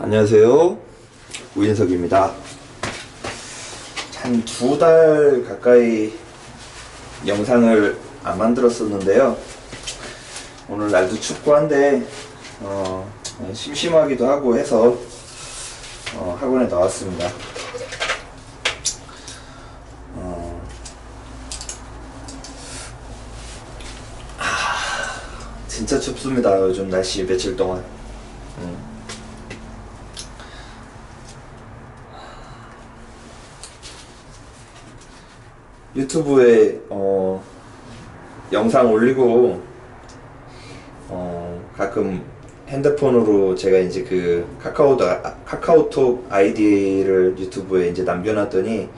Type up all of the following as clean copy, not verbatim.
안녕하세요. 우인석입니다. 한 2달 가까이 영상을 안 만들었었는데요. 오늘 날도 춥고 한데 심심하기도 하고 해서 학원에 나왔습니다. 진짜 춥습니다. 요즘 날씨 며칠 동안. 유튜브에 영상 올리고 가끔 핸드폰으로 제가 이제 그 카카오톡 아이디를 유튜브에 이제 남겨놨더니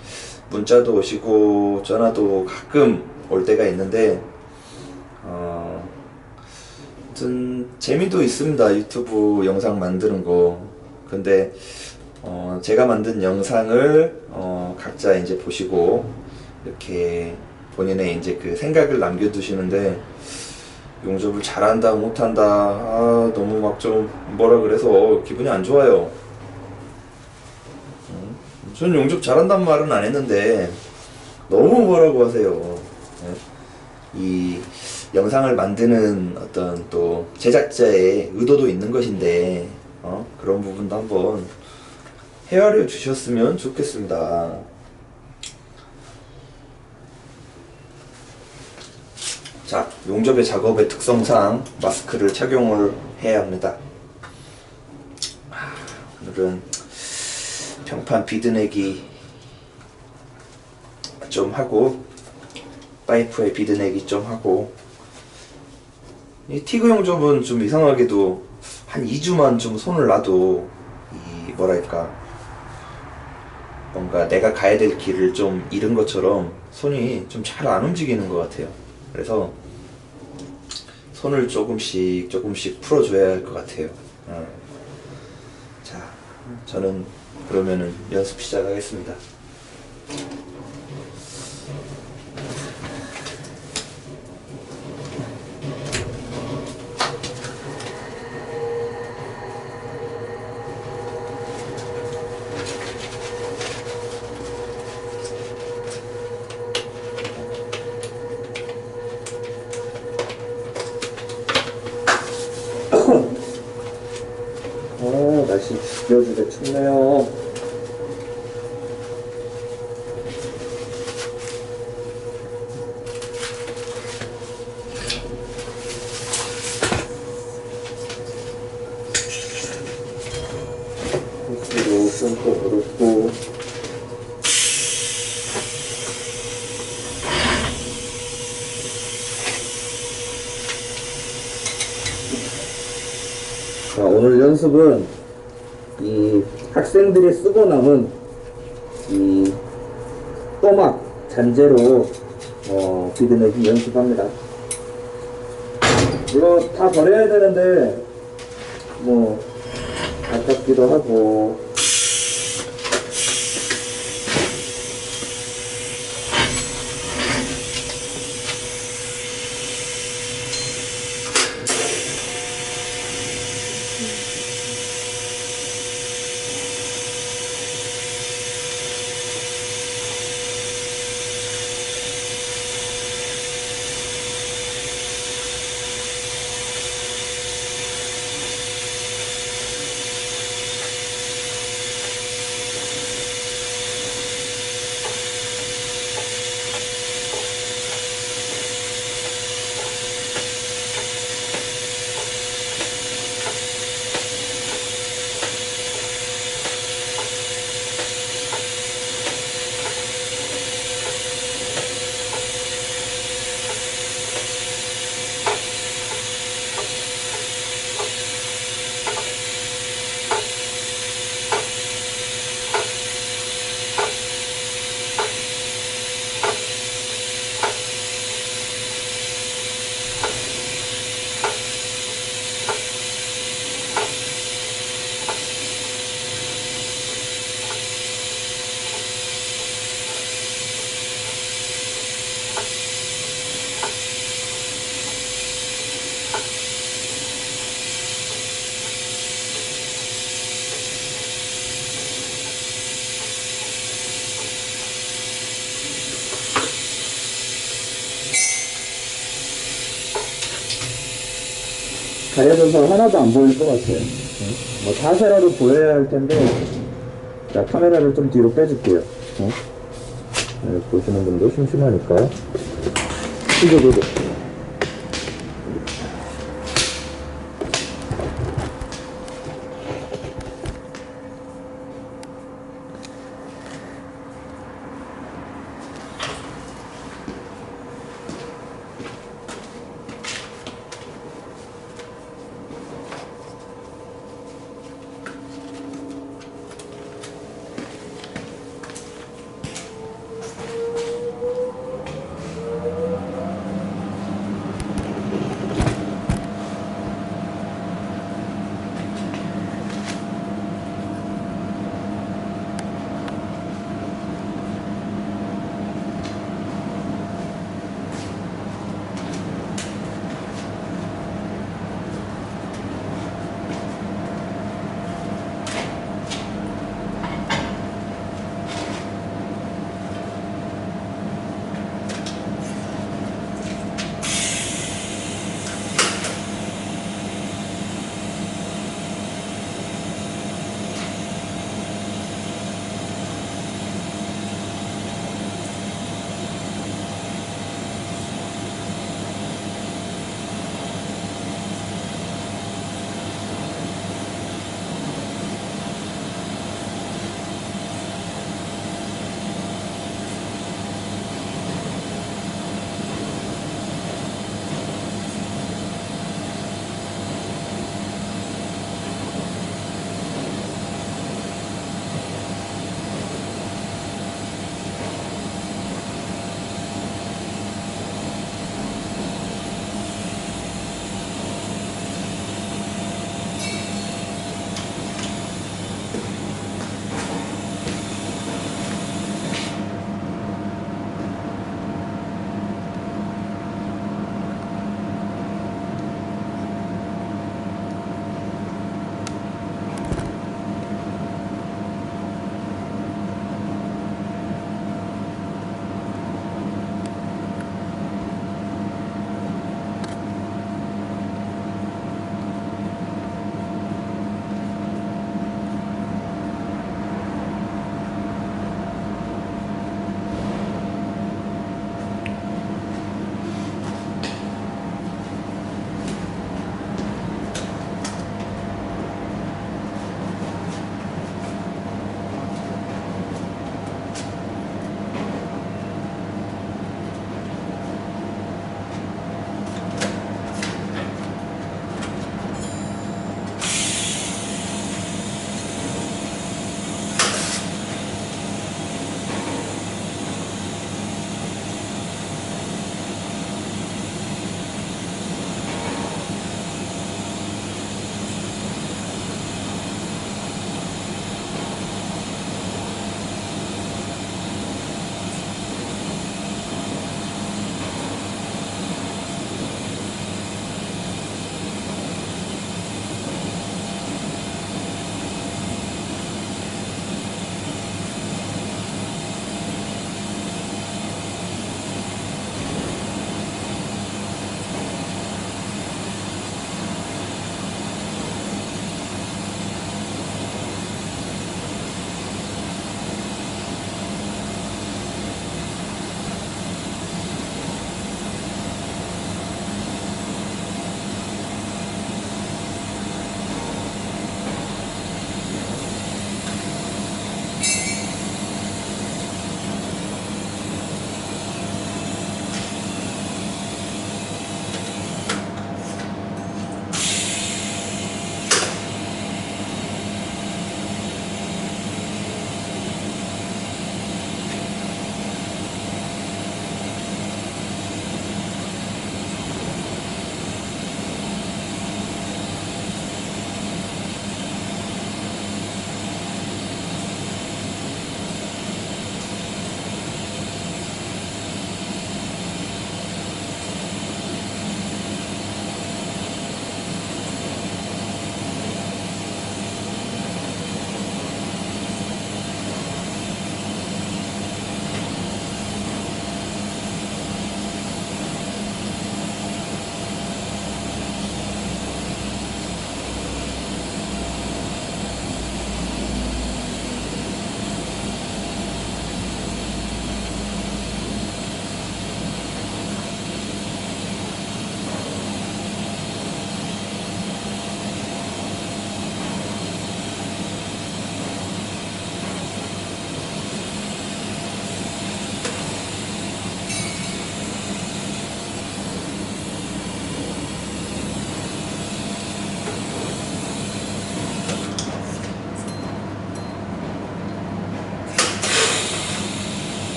문자도 오시고 전화도 가끔 올 때가 있는데 아무튼 재미도 있습니다. 유튜브 영상 만드는 거. 근데 제가 만든 영상을 각자 이제 보시고 이렇게 본인의 이제 그 생각을 남겨두시는데 용접을 잘한다 못한다 너무 막 좀 뭐라 그래서 기분이 안 좋아요. 전 용접 잘한단 말은 안 했는데 너무 뭐라고 하세요. 이 영상을 만드는 어떤 또 제작자의 의도도 있는 것인데 그런 부분도 한번 헤아려 주셨으면 좋겠습니다. 자, 용접의 작업의 특성상 마스크를 착용을 해야 합니다. 오늘은 평판 비드내기 좀 하고 파이프에 비드내기 좀 하고, 이 티그 용접은 좀 이상하게도 한 2주만 좀 손을 놔도 이 뭐랄까 뭔가 내가 가야 될 길을 좀 잃은 것처럼 손이 좀 잘 안 움직이는 것 같아요. 그래서 손을 조금씩 풀어줘야 할 것 같아요. 자, 저는 그러면은 연습 시작하겠습니다. 날씨 죽여주게 춥네요. 호스로 끊고 그렇고 자, 오늘 연습은 이 학생들이 쓰고 남은 이 또막 잔재로 비드내기 연습합니다. 이거 다 버려야 되는데 뭐 아깝기도 하고 가려져서 하나도 안 보일 것 같아요. 뭐 자세라도 보여야 할 텐데, 자, 카메라를 좀 뒤로 빼줄게요. 네, 보시는 분도 심심하니까. 이거.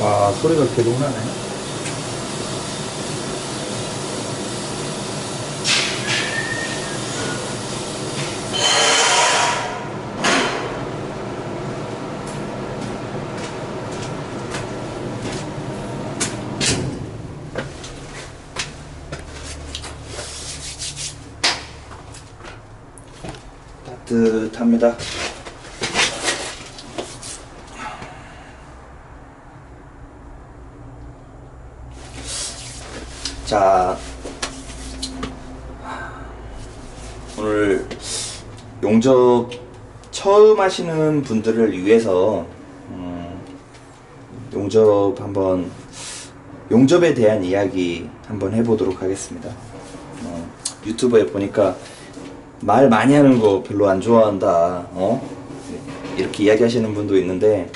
와, 소리가 계속 나네. 따뜻합니다. 자, 오늘 용접 처음 하시는 분들을 위해서 용접에 대한 이야기 한번 해보도록 하겠습니다. 유튜브에 보니까 말 많이 하는 거 별로 안 좋아한다, 이렇게 이야기하시는 분도 있는데,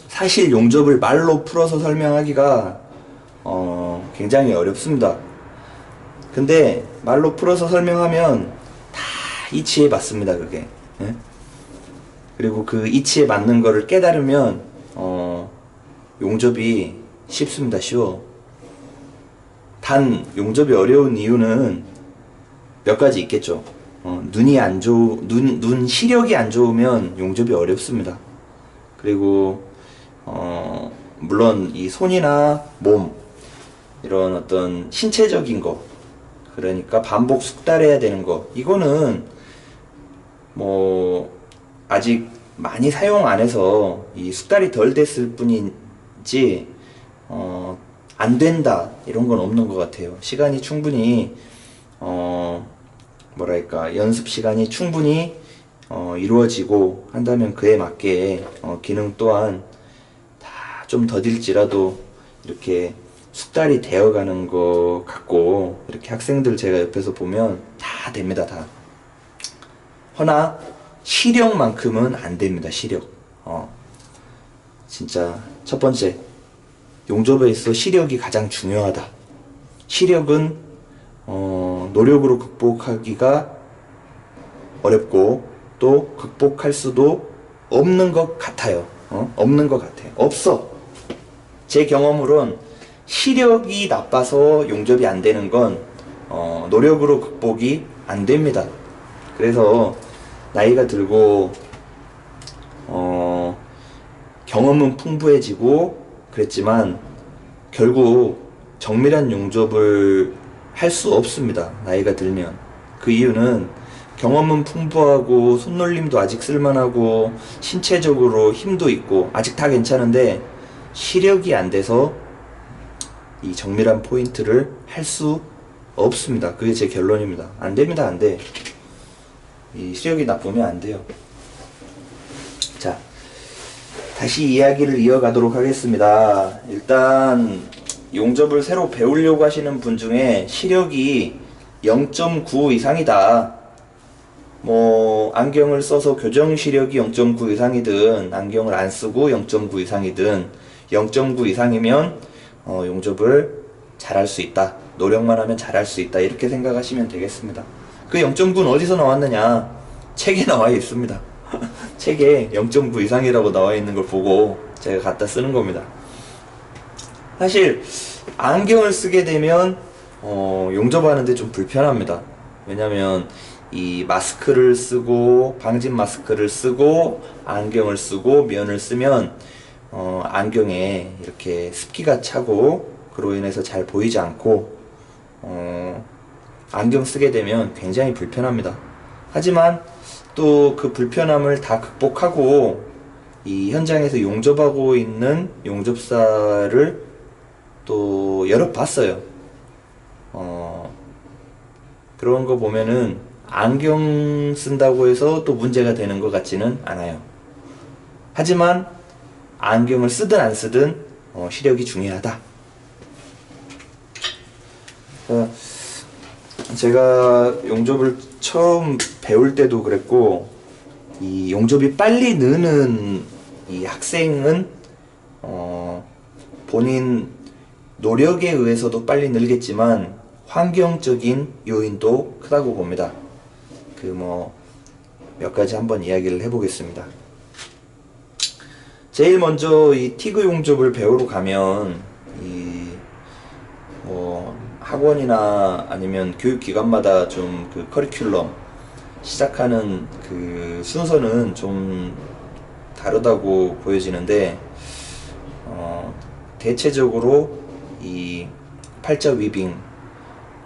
사실 용접을 말로 풀어서 설명하기가 굉장히 어렵습니다. 근데 말로 풀어서 설명하면 다 이치에 맞습니다, 그게. 예? 그리고 그 이치에 맞는 거를 깨달으면 용접이 쉽습니다. 쉬워. 단 용접이 어려운 이유는 몇 가지 있겠죠. 눈 시력이 안 좋으면 용접이 어렵습니다. 그리고 물론 이 손이나 몸, 이런 어떤 신체적인 거, 그러니까 반복 숙달해야 되는 거, 이거는 뭐 아직 많이 사용 안 해서 이 숙달이 덜 됐을 뿐이지 안 된다 이런 건 없는 것 같아요. 시간이 충분히 뭐랄까, 연습 시간이 충분히 이루어지고 한다면 그에 맞게 기능 또한 다 좀 더딜지라도 이렇게 숙달이 되어가는 것 같고, 이렇게 학생들 제가 옆에서 보면 다 됩니다. 다. 허나 시력만큼은 안 됩니다. 시력. 진짜 첫 번째, 용접에 있어 시력이 가장 중요하다. 시력은 노력으로 극복하기가 어렵고 또 극복할 수도 없는 것 같아요. 없는 것 같아요. 없어. 제 경험으론 시력이 나빠서 용접이 안 되는 건 노력으로 극복이 안 됩니다. 그래서 나이가 들고 경험은 풍부해지고 그랬지만 결국 정밀한 용접을 할 수 없습니다. 나이가 들면. 그 이유는 경험은 풍부하고 손놀림도 아직 쓸만하고 신체적으로 힘도 있고 아직 다 괜찮은데 시력이 안 돼서 이 정밀한 포인트를 할 수 없습니다. 그게 제 결론입니다. 안 됩니다. 안 돼. 이 시력이 나쁘면 안 돼요. 자, 다시 이야기를 이어가도록 하겠습니다. 일단 용접을 새로 배우려고 하시는 분 중에 시력이 0.9 이상이다. 뭐 안경을 써서 교정 시력이 0.9 이상이든 안경을 안 쓰고 0.9 이상이든 0.9 이상이면 용접을 잘할 수 있다. 노력만 하면 잘할 수 있다. 이렇게 생각하시면 되겠습니다. 그 0.9는 어디서 나왔느냐? 책에 나와 있습니다. 책에 0.9 이상이라고 나와 있는 걸 보고 제가 갖다 쓰는 겁니다. 사실 안경을 쓰게 되면 용접하는데 좀 불편합니다. 왜냐면 이 마스크를 쓰고 방진 마스크를 쓰고 안경을 쓰고 면을 쓰면 안경에 이렇게 습기가 차고 그로 인해서 잘 보이지 않고 안경 쓰게 되면 굉장히 불편합니다. 하지만 또 그 불편함을 다 극복하고 이 현장에서 용접하고 있는 용접사를 또 여러 봤어요. 그런 거 보면은 안경 쓴다고 해서 또 문제가 되는 것 같지는 않아요. 하지만 안경을 쓰든 안 쓰든 시력이 중요하다. 제가 용접을 처음 배울 때도 그랬고, 이 용접이 빨리 느는 이 학생은 본인 노력에 의해서도 빨리 늘겠지만 환경적인 요인도 크다고 봅니다. 몇 가지 한번 이야기를 해보겠습니다. 제일 먼저 이 티그 용접을 배우러 가면 학원이나 아니면 교육기관마다 좀 그 커리큘럼 시작하는 그 순서는 좀 다르다고 보여지는데, 대체적으로 이 팔자 위빙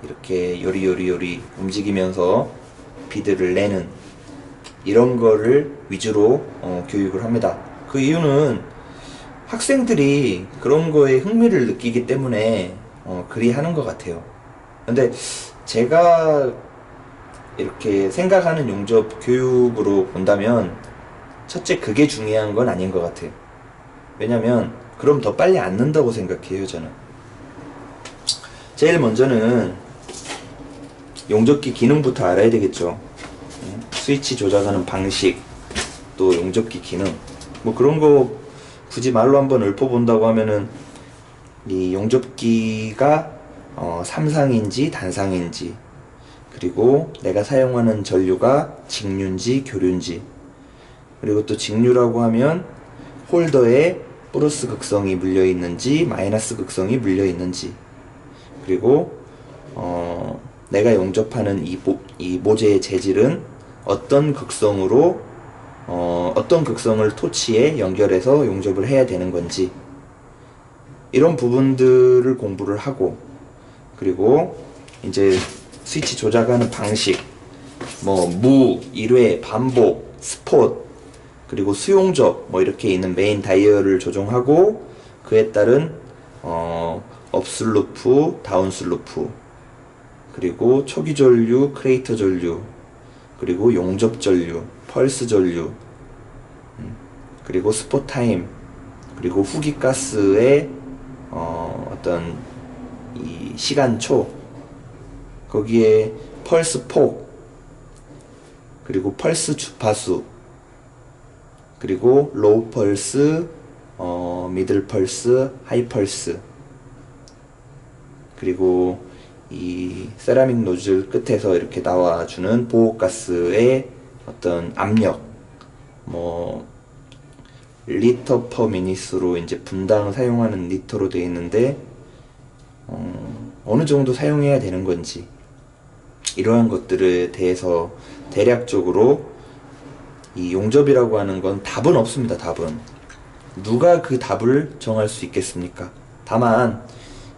이렇게 요리요리 움직이면서 비드를 내는 이런 거를 위주로 교육을 합니다. 그 이유는 학생들이 그런 거에 흥미를 느끼기 때문에 그리 하는 것 같아요. 근데 제가 이렇게 생각하는 용접 교육으로 본다면 첫째 그게 중요한 건 아닌 것 같아요. 왜냐면 그럼 더 빨리 앉는다고 생각해요, 저는. 제일 먼저는 용접기 기능부터 알아야 되겠죠. 스위치 조작하는 방식, 또 용접기 기능, 뭐 그런 거 굳이 말로 한번 읊어본다고 하면은 이 용접기가 삼상인지 단상인지, 그리고 내가 사용하는 전류가 직류인지 교류인지, 그리고 또 직류라고 하면 홀더에 플러스 극성이 물려 있는지 마이너스 극성이 물려 있는지, 그리고 내가 용접하는 이 모재의 재질은 어떤 극성으로 어떤 극성을 토치에 연결해서 용접을 해야 되는 건지, 이런 부분들을 공부를 하고, 그리고 이제 스위치 조작하는 방식, 뭐 무, 1회, 반복, 스폿, 그리고 수용접, 뭐 이렇게 있는 메인 다이얼을 조정하고, 그에 따른 업슬루프, 다운슬루프, 그리고 초기 전류, 크레이터 전류, 그리고 용접 전류, 펄스 전류, 그리고 스폿 타임, 그리고 후기가스의 어떤 이 시간초, 거기에 펄스 폭, 그리고 펄스 주파수, 그리고 로우 펄스, 미들 펄스, 하이 펄스, 그리고 이 세라믹 노즐 끝에서 이렇게 나와주는 보호가스의 어떤 압력, 뭐 리터 퍼 미니스로 이제 분당 사용하는 리터로 되어 있는데 어느 정도 사용해야 되는 건지, 이러한 것들에 대해서 대략적으로, 이 용접이라고 하는 건 답은 없습니다. 답은 누가 그 답을 정할 수 있겠습니까? 다만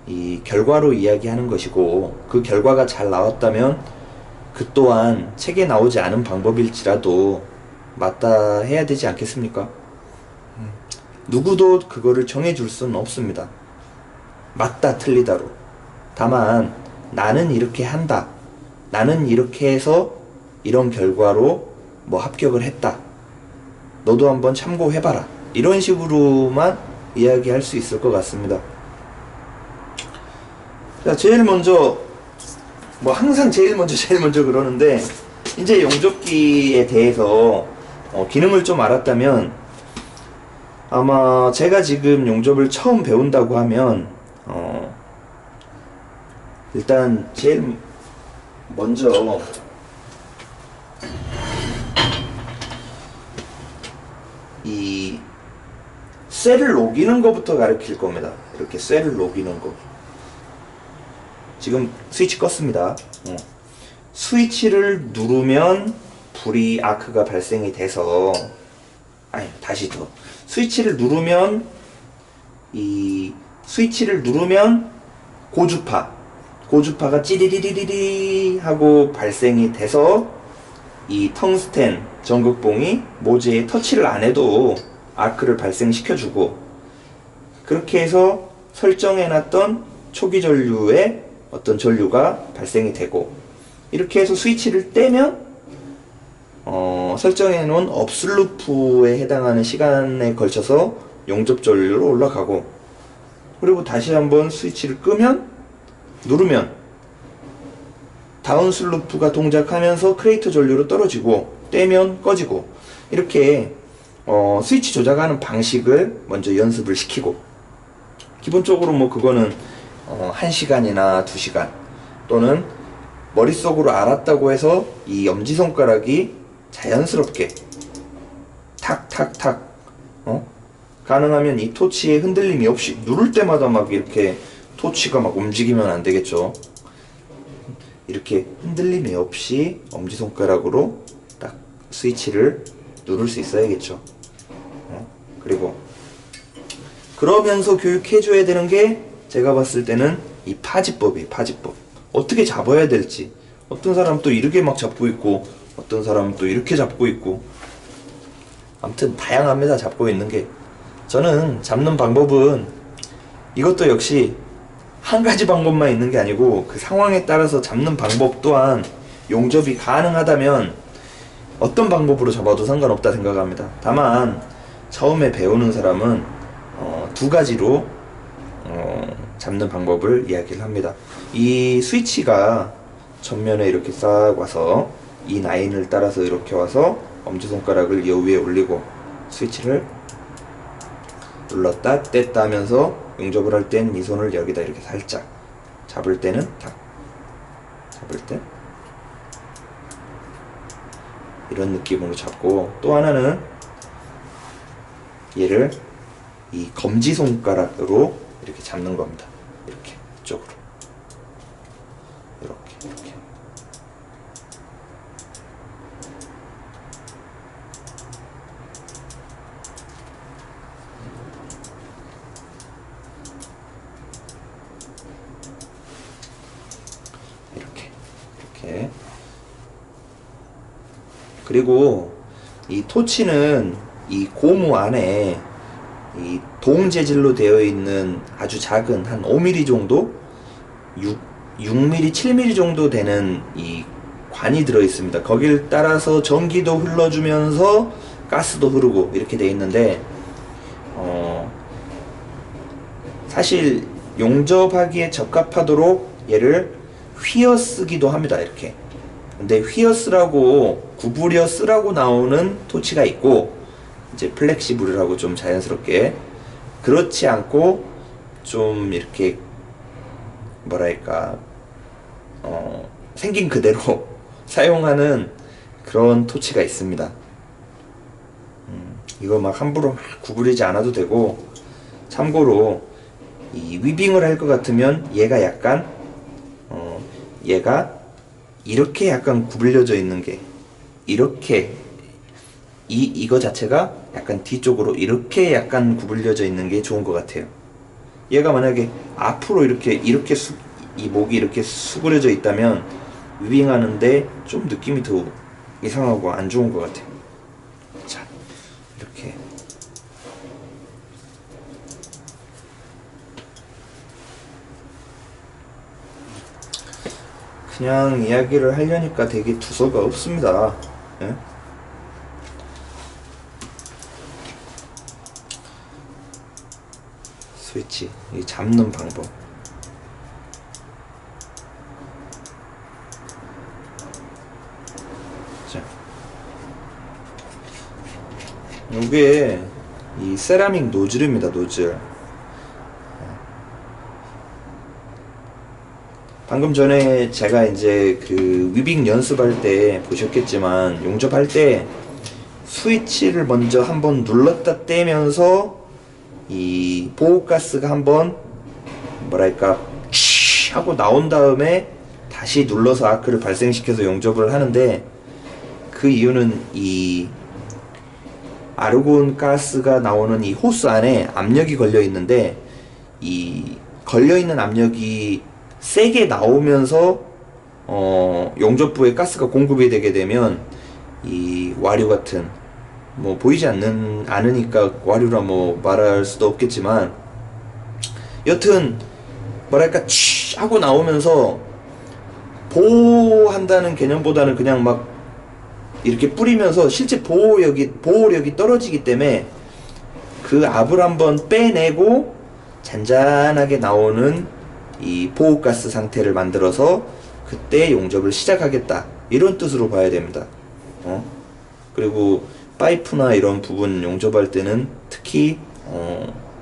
이 결과로 이야기하는 것이고, 그 결과가 잘 나왔다면 그 또한 책에 나오지 않은 방법일지라도 맞다 해야 되지 않겠습니까? 누구도 그거를 정해줄 수는 없습니다. 맞다 틀리다로. 다만 나는 이렇게 한다, 나는 이렇게 해서 이런 결과로 뭐 합격을 했다, 너도 한번 참고해봐라, 이런 식으로만 이야기할 수 있을 것 같습니다. 자, 제일 먼저, 뭐 항상 제일 먼저 그러는데, 이제 용접기에 대해서 기능을 좀 알았다면, 아마 제가 지금 용접을 처음 배운다고 하면 일단 제일 먼저 이 쇠를 녹이는 것부터 가르칠 겁니다. 이렇게 쇠를 녹이는 거. 지금 스위치 껐습니다. 스위치를 누르면 불이 아크가 발생이 돼서, 아니 다시 더, 스위치를 누르면 고주파가 찌리리리리 하고 발생이 돼서 이 텅스텐 전극봉이 모재에 터치를 안 해도 아크를 발생시켜주고, 그렇게 해서 설정해놨던 초기 전류에 어떤 전류가 발생이 되고, 이렇게 해서 스위치를 떼면 설정해놓은 업슬루프에 해당하는 시간에 걸쳐서 용접 전류로 올라가고, 그리고 다시 한번 스위치를 누르면 다운슬루프가 동작하면서 크레이터 전류로 떨어지고, 떼면 꺼지고, 이렇게 스위치 조작하는 방식을 먼저 연습을 시키고, 기본적으로 뭐 그거는 1시간이나 2시간, 또는 머릿속으로 알았다고 해서 이 엄지손가락이 자연스럽게 탁탁탁 가능하면 이 토치에 흔들림이 없이 누를 때마다 막 이렇게 토치가 막 움직이면 안 되겠죠. 이렇게 흔들림이 없이 엄지손가락으로 딱 스위치를 누를 수 있어야겠죠. 그리고 그러면서 교육해줘야 되는 게 제가 봤을 때는 이 파지법이에요. 파지법. 어떻게 잡아야 될지. 어떤 사람은 또 이렇게 막 잡고 있고 어떤 사람은 또 이렇게 잡고 있고, 아무튼 다양합니다. 잡고 있는 게. 저는 잡는 방법은 이것도 역시 한 가지 방법만 있는 게 아니고 그 상황에 따라서 잡는 방법 또한 용접이 가능하다면 어떤 방법으로 잡아도 상관없다 생각합니다. 다만 처음에 배우는 사람은 두 가지로 잡는 방법을 이야기를 합니다. 이 스위치가 전면에 이렇게 싹 와서 이 라인을 따라서 이렇게 와서 엄지손가락을 이 위에 올리고 스위치를 눌렀다 뗐다 하면서 용접을 할 땐 이 손을 여기다 이렇게 살짝, 잡을 때는 탁, 잡을 때 이런 느낌으로 잡고, 또 하나는 얘를 이 검지손가락으로 이렇게 잡는 겁니다. 이렇게 이쪽으로 이렇게 이렇게. 그리고 이 토치는 이 고무 안에 이 동재질로 되어 있는 아주 작은 한 5mm 정도, 6mm, 7mm 정도 되는 이 관이 들어 있습니다. 거길 따라서 전기도 흘러주면서 가스도 흐르고 이렇게 되어 있는데, 사실 용접하기에 적합하도록 얘를 휘어 쓰기도 합니다. 이렇게. 근데 휘어 쓰라고, 구부려 쓰라고 나오는 토치가 있고, 이제 플렉시블이라고 좀 자연스럽게, 그렇지 않고 좀 이렇게 뭐랄까 생긴 그대로 사용하는 그런 토치가 있습니다. 이거 막 함부로 막 구부리지 않아도 되고, 참고로 이 위빙을 할 것 같으면 얘가 약간 얘가 이렇게 약간 구불려져 있는 게, 이렇게 이거 자체가 약간 뒤쪽으로 이렇게 약간 구불려져 있는 게 좋은 것 같아요. 얘가 만약에 앞으로 이렇게 이 목이 이렇게 수그려져 있다면 위빙하는데 좀 느낌이 더 이상하고 안 좋은 것 같아요. 자, 이렇게 그냥 이야기를 하려니까 되게 두서가 없습니다. 예? 스위치 이 잡는 방법. 자, 이게 이 세라믹 노즐입니다. 노즐. 방금 전에 제가 이제 그 위빙 연습할 때 보셨겠지만, 용접할 때 스위치를 먼저 한번 눌렀다 떼면서 이 보호가스가 한번 뭐랄까 하고 나온 다음에 다시 눌러서 아크를 발생시켜서 용접을 하는데, 그 이유는 이 아르곤 가스가 나오는 이 호스 안에 압력이 걸려 있는데, 이 걸려 있는 압력이 세게 나오면서 용접부에 가스가 공급이 되게 되면 이 와류 같은, 뭐 보이지 않으니까 와류라 뭐 말할 수도 없겠지만, 여튼 뭐랄까 치 하고 나오면서 보호한다는 개념보다는 그냥 막 이렇게 뿌리면서 실제 보호력이 떨어지기 때문에 그 압을 한번 빼내고 잔잔하게 나오는 이 보호가스 상태를 만들어서 그때 용접을 시작하겠다, 이런 뜻으로 봐야 됩니다. 그리고 파이프나 이런 부분 용접할 때는 특히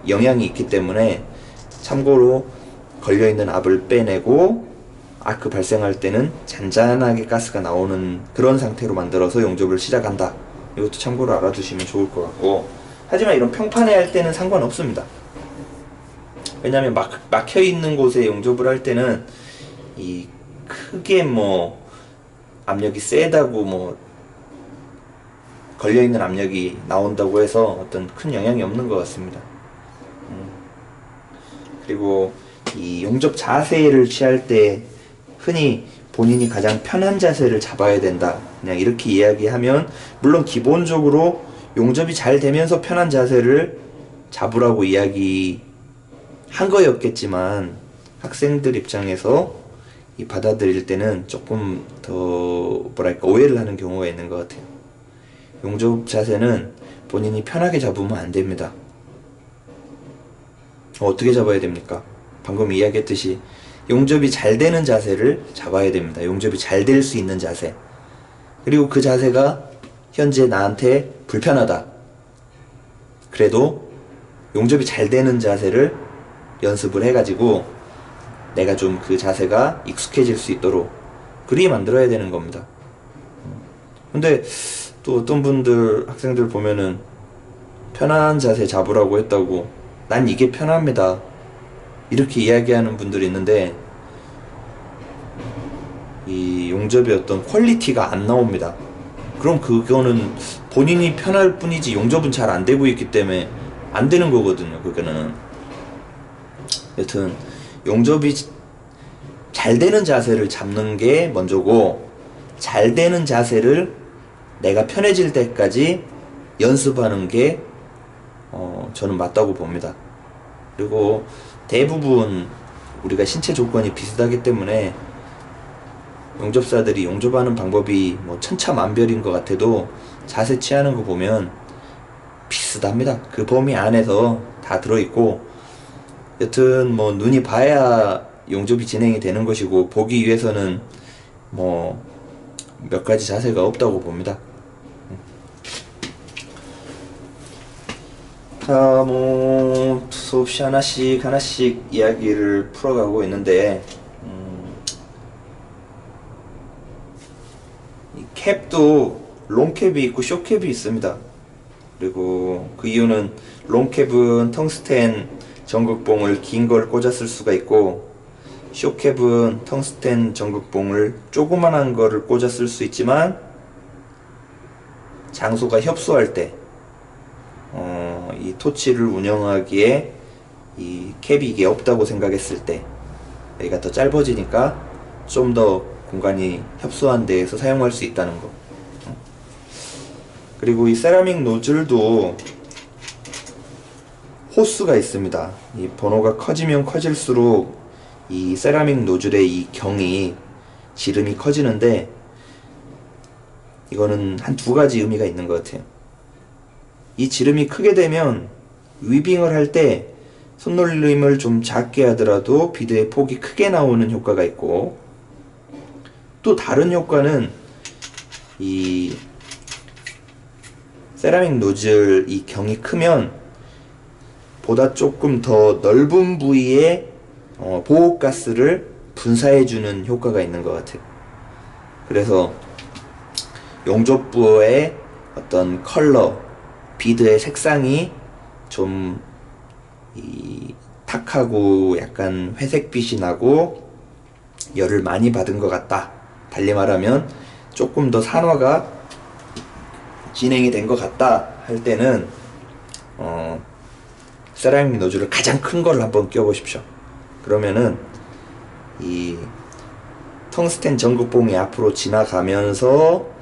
영향이 있기 때문에 참고로 걸려있는 압을 빼내고 아크 발생할 때는 잔잔하게 가스가 나오는 그런 상태로 만들어서 용접을 시작한다. 이것도 참고로 알아두시면 좋을 것 같고, 하지만 이런 평판에 할 때는 상관없습니다. 왜냐하면 막혀 있는 곳에 용접을 할 때는 이 크게 뭐 압력이 세다고 뭐 걸려있는 압력이 나온다고 해서 어떤 큰 영향이 없는 것 같습니다. 그리고 이 용접 자세를 취할 때 흔히 본인이 가장 편한 자세를 잡아야 된다, 그냥 이렇게 이야기하면, 물론 기본적으로 용접이 잘 되면서 편한 자세를 잡으라고 이야기한 거였겠지만, 학생들 입장에서 이 받아들일 때는 조금 더 뭐랄까 오해를 하는 경우가 있는 것 같아요. 용접 자세는 본인이 편하게 잡으면 안 됩니다. 어떻게 잡아야 됩니까? 방금 이야기했듯이 용접이 잘 되는 자세를 잡아야 됩니다. 용접이 잘 될 수 있는 자세. 그리고 그 자세가 현재 나한테 불편하다. 그래도 용접이 잘 되는 자세를 연습을 해가지고 내가 좀 그 자세가 익숙해질 수 있도록 그리 만들어야 되는 겁니다. 근데 또 어떤 분들, 학생들 보면은 편한 자세 잡으라고 했다고 난 이게 편합니다 이렇게 이야기하는 분들이 있는데, 이 용접의 어떤 퀄리티가 안 나옵니다. 그럼 그거는 본인이 편할 뿐이지 용접은 잘 안 되고 있기 때문에 안 되는 거거든요. 그거는 여튼 용접이 잘 되는 자세를 잡는 게 먼저고, 잘 되는 자세를 내가 편해질 때까지 연습하는 게 저는 맞다고 봅니다. 그리고 대부분 우리가 신체 조건이 비슷하기 때문에 용접사들이 용접하는 방법이 뭐 천차만별인 것 같아도 자세 취하는 거 보면 비슷합니다. 그 범위 안에서 다 들어있고, 여튼 뭐 눈이 봐야 용접이 진행이 되는 것이고, 보기 위해서는 뭐 몇 가지 자세가 없다고 봅니다. 자, 뭐 수없이 하나씩 이야기를 풀어가고 있는데, 이 캡도 롱캡이 있고 숏캡이 있습니다. 그리고 그 이유는 롱캡은 텅스텐 전극봉을 긴 걸 꽂았을 수가 있고, 숏캡은 텅스텐 전극봉을 조그만한 거를 꽂았을 수 있지만, 장소가 협소할 때 이 토치를 운영하기에 이 캡이 이게 없다고 생각했을 때 여기가 더 짧아지니까 좀 더 공간이 협소한 데에서 사용할 수 있다는 거. 그리고 이 세라믹 노즐도 호수가 있습니다. 이 번호가 커지면 커질수록 이 세라믹 노즐의 이 경이, 지름이 커지는데, 이거는 한 두 가지 의미가 있는 것 같아요. 이 지름이 크게 되면 위빙을 할 때 손놀림을 좀 작게 하더라도 비드의 폭이 크게 나오는 효과가 있고, 또 다른 효과는 이 세라믹 노즐 이 경이 크면 보다 조금 더 넓은 부위에 보호가스를 분사해주는 효과가 있는 것 같아요. 그래서 용접부의 어떤 컬러, 비드의 색상이 좀 탁하고 약간 회색빛이 나고 열을 많이 받은 것 같다, 달리 말하면 조금 더 산화가 진행이 된 것 같다 할 때는 세라믹 노즐을 가장 큰 걸 한번 껴보십시오. 그러면은 이 텅스텐 전극봉이 앞으로 지나가면서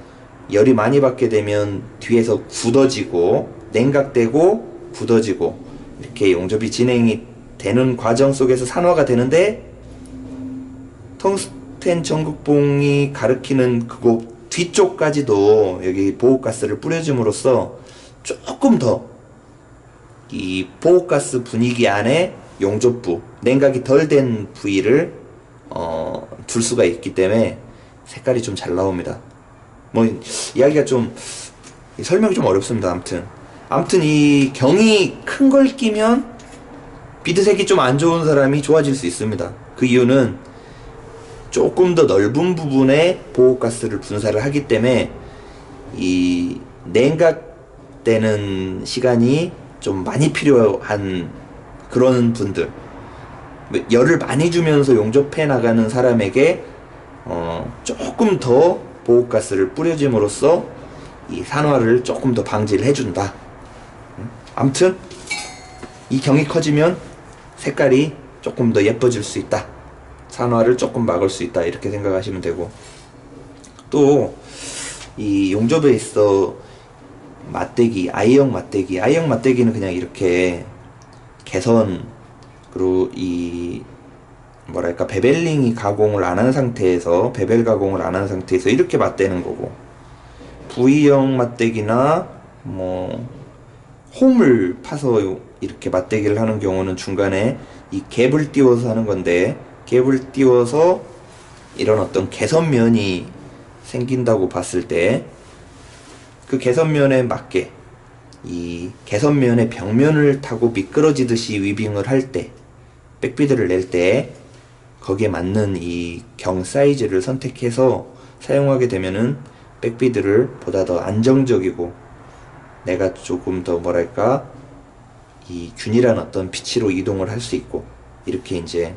열이 많이 받게 되면 뒤에서 굳어지고 냉각되고 굳어지고 이렇게 용접이 진행이 되는 과정 속에서 산화가 되는데, 텅스텐 전극봉이 가리키는 그곳 뒤쪽까지도 여기 보호가스를 뿌려줌으로써 조금 더 이 보호가스 분위기 안에 용접부, 냉각이 덜 된 부위를 둘 수가 있기 때문에 색깔이 좀 잘 나옵니다. 뭐 이야기가 좀 설명이 좀 어렵습니다. 아무튼 이 경이 큰 걸 끼면 비드색이 좀 안 좋은 사람이 좋아질 수 있습니다. 그 이유는 조금 더 넓은 부분에 보호가스를 분사를 하기 때문에 이 냉각 맞대는 시간이 좀 많이 필요한 그런 분들, 열을 많이 주면서 용접해 나가는 사람에게 조금 더 보호가스를 뿌려줌으로써 이 산화를 조금 더 방지를 해준다. 아무튼 이 경이 커지면 색깔이 조금 더 예뻐질 수 있다. 산화를 조금 막을 수 있다. 이렇게 생각하시면 되고, 또 이 용접에 있어 맞대기, I형 맞대기는 그냥 이렇게 개선, 그리고 이 뭐랄까 베벨링이 가공을 안 한 상태에서, 베벨 가공을 안 한 상태에서 이렇게 맞대는 거고, V형 맞대기나 뭐 홈을 파서 이렇게 맞대기를 하는 경우는 중간에 이 갭을 띄워서 하는 건데, 갭을 띄워서 이런 어떤 개선면이 생긴다고 봤을 때, 그 개선면에 맞게 이 개선면의 벽면을 타고 미끄러지듯이 위빙을 할 때, 백비드를 낼 때 거기에 맞는 이 경 사이즈를 선택해서 사용하게 되면은 백비드를 보다 더 안정적이고, 내가 조금 더 뭐랄까 이 균일한 어떤 피치로 이동을 할 수 있고, 이렇게 이제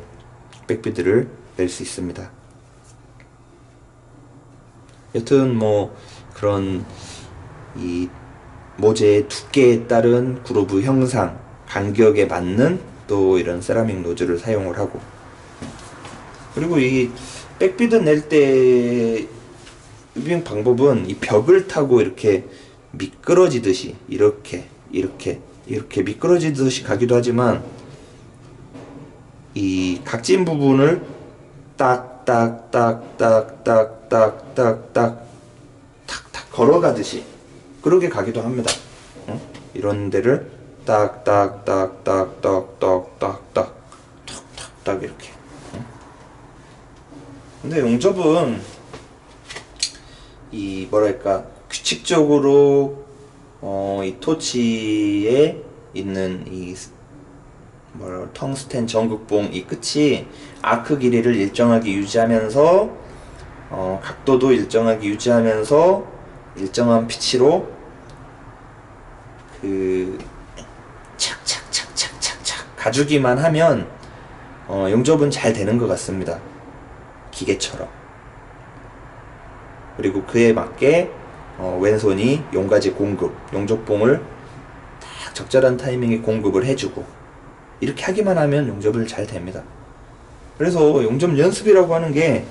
백비드를 낼 수 있습니다. 여튼 뭐 그런 이 모재의 두께에 따른 그루브 형상, 간격에 맞는 또 이런 세라믹 노즐을 사용을 하고, 그리고 이 백비드 낼 때 위빙 방법은 이 벽을 타고 이렇게 미끄러지듯이 이렇게 미끄러지듯이 가기도 하지만, 이 각진 부분을 탁탁 걸어가듯이 그렇게 가기도 합니다. 이런 데를 탁탁 이렇게. 근데 용접은 이 뭐랄까 규칙적으로 이 토치에 있는 이 텅스텐 전극봉 이 끝이 아크 길이를 일정하게 유지하면서 각도도 일정하게 유지하면서 일정한 피치로 그 착착착착착착 가주기만 하면 용접은 잘 되는 것 같습니다. 기계처럼. 그리고 그에 맞게 왼손이 용가지 공급, 용접봉을 딱 적절한 타이밍에 공급을 해주고, 이렇게 하기만 하면 용접을 잘 됩니다. 그래서 용접 연습이라고 하는 게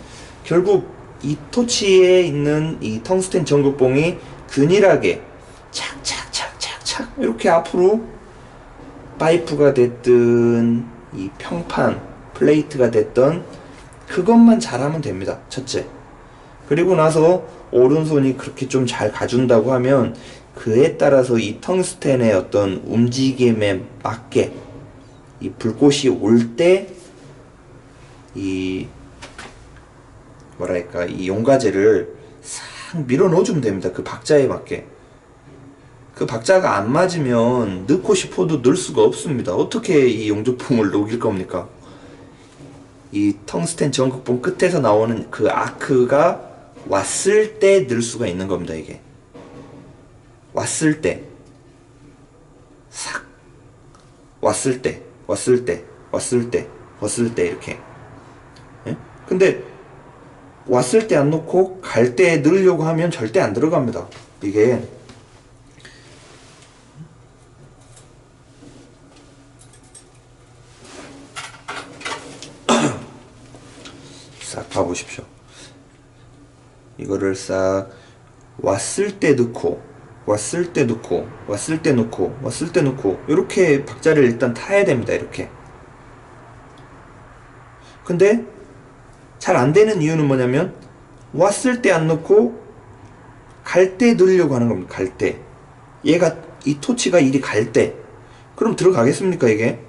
결국 이 토치에 있는 이 텅스텐 전극봉이 균일하게 착착착착착 이렇게 앞으로 파이프가 됐든 이 평판 플레이트가 됐던 그것만 잘하면 됩니다. 첫째. 그리고 나서 오른손이 그렇게 좀 잘 가준다고 하면 그에 따라서 이 텅스텐의 어떤 움직임에 맞게 이 불꽃이 올 때 이 뭐랄까 이 용가제를 싹 밀어 넣어주면 됩니다. 그 박자에 맞게. 그 박자가 안 맞으면 넣고 싶어도 넣을 수가 없습니다. 어떻게 이 용접봉을 녹일 겁니까? 이 텅스텐 전극봉 끝에서 나오는 그 아크가 왔을 때 넣을 수가 있는 겁니다. 이게 왔을 때 싹 왔을 때 이렇게. 예? 근데 왔을 때 안 넣고 갈 때 넣으려고 하면 절대 안 들어갑니다. 이게 싹 봐보십시오. 이거를 싹 왔을 때 넣고 왔을 때 넣고 왔을 때 넣고 왔을 때 넣고 이렇게 박자를 일단 타야 됩니다. 이렇게. 근데 잘 안 되는 이유는 뭐냐면 왔을 때 안 넣고 갈 때 넣으려고 하는 겁니다. 갈 때. 얘가 이 토치가 이리 갈 때. 그럼 들어가겠습니까 이게?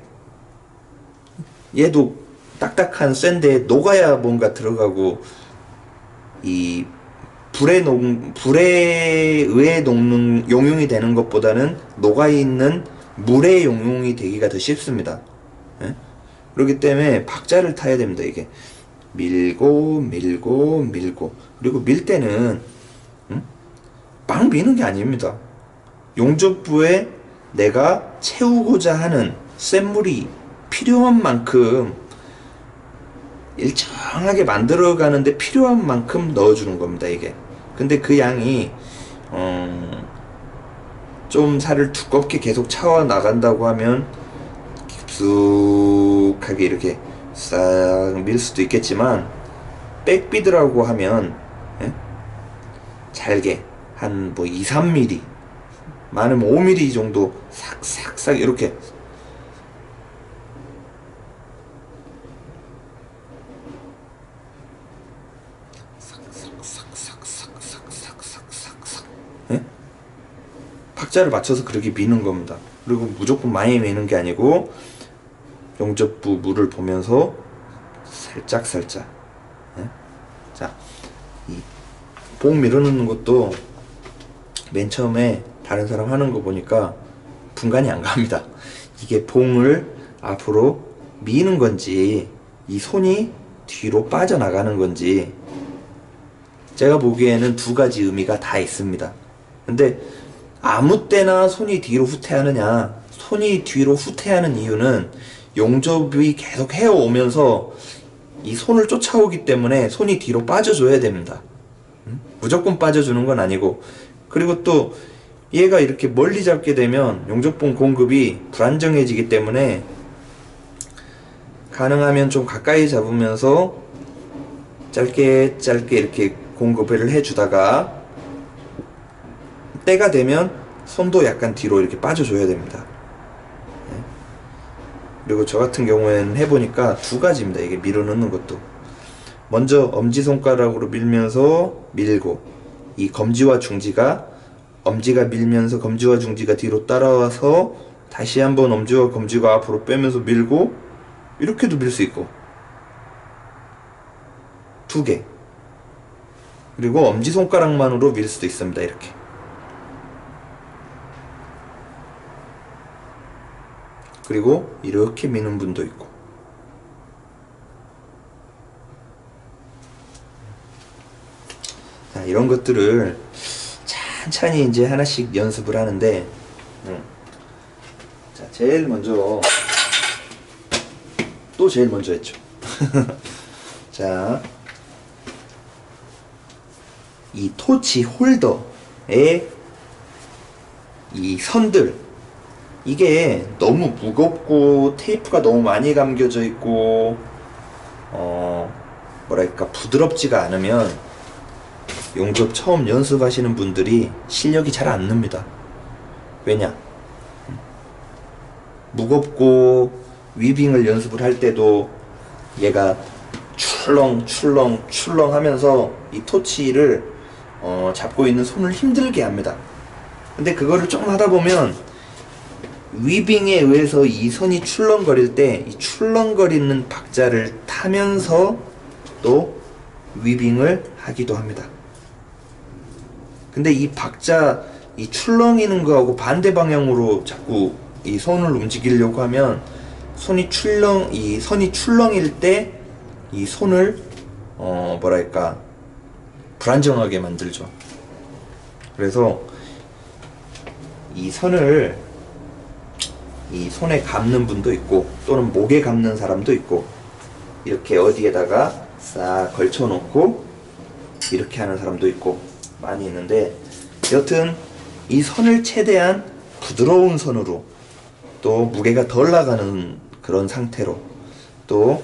얘도 딱딱한 쇠인데 녹아야 뭔가 들어가고, 이 불에 의해 녹는 용융이 되는 것보다는 녹아있는 물에 용융이 되기가 더 쉽습니다. 예? 그렇기 때문에 박자를 타야 됩니다. 이게 밀고 밀고 밀고, 그리고 밀 때는 막 미는 게 아닙니다. 용접부에 내가 채우고자 하는 쇳물이 필요한 만큼 일정하게 만들어 가는데 필요한 만큼 넣어주는 겁니다, 이게. 근데 그 양이 좀 살을 두껍게 계속 차와 나간다고 하면 깊숙하게 이렇게 싹 밀 수도 있겠지만, 백비드라고 하면 잘게 한 뭐 2, 3mm, 많으면 5mm 정도 싹싹싹 이렇게 박자를 맞춰서 그렇게 미는 겁니다. 그리고 무조건 많이 미는 게 아니고 용접부 물을 보면서 살짝 자, 이 봉 밀어넣는 것도 맨 처음에 다른 사람 하는 거 보니까 분간이 안 갑니다. 이게 봉을 앞으로 미는 건지 이 손이 뒤로 빠져나가는 건지 제가 보기에는 두 가지 의미가 다 있습니다. 근데 아무 때나 손이 뒤로 후퇴하느냐, 손이 뒤로 후퇴하는 이유는 용접이 계속 헤어오면서 이 손을 쫓아오기 때문에 손이 뒤로 빠져줘야 됩니다. 무조건 빠져주는 건 아니고, 그리고 또 얘가 이렇게 멀리 잡게 되면 용접봉 공급이 불안정해지기 때문에 가능하면 좀 가까이 잡으면서 짧게 이렇게 공급을 해주다가 때가 되면 손도 약간 뒤로 이렇게 빠져줘야 됩니다. 그리고 저 같은 경우에는 해보니까 두 가지입니다. 이게 밀어넣는 것도. 먼저 엄지손가락으로 밀면서 밀고, 이 검지와 중지가, 엄지가 밀면서 검지와 중지가 뒤로 따라와서 다시 한번 엄지와 검지가 앞으로 빼면서 밀고, 이렇게도 밀 수 있고, 두 개. 그리고 엄지손가락만으로 밀 수도 있습니다. 이렇게. 그리고 이렇게 미는 분도 있고. 자, 이런 것들을 천천히 이제 하나씩 연습을 하는데, 자, 제일 먼저 했죠. 자, 이 토치 홀더의 이 선들, 이게 너무 무겁고 테이프가 너무 많이 감겨져 있고 뭐랄까 부드럽지가 않으면 용접 처음 연습하시는 분들이 실력이 잘 안 납니다. 왜냐? 무겁고 위빙을 연습을 할 때도 얘가 출렁 하면서 이 토치를 잡고 있는 손을 힘들게 합니다. 근데 그거를 좀 하다 보면 위빙에 의해서 이 선이 출렁거릴 때 이 출렁거리는 박자를 타면서 또 위빙을 하기도 합니다. 근데 이 박자, 이 출렁이는 거하고 반대 방향으로 자꾸 이 손을 움직이려고 하면 이 선이 출렁일 때 이 손을 뭐랄까 불안정하게 만들죠. 그래서 이 선을 이 손에 감는 분도 있고 또는 목에 감는 사람도 있고 이렇게 어디에다가 싹 걸쳐 놓고 이렇게 하는 사람도 있고 많이 있는데, 여튼 이 선을 최대한 부드러운 선으로 또 무게가 덜 나가는 그런 상태로 또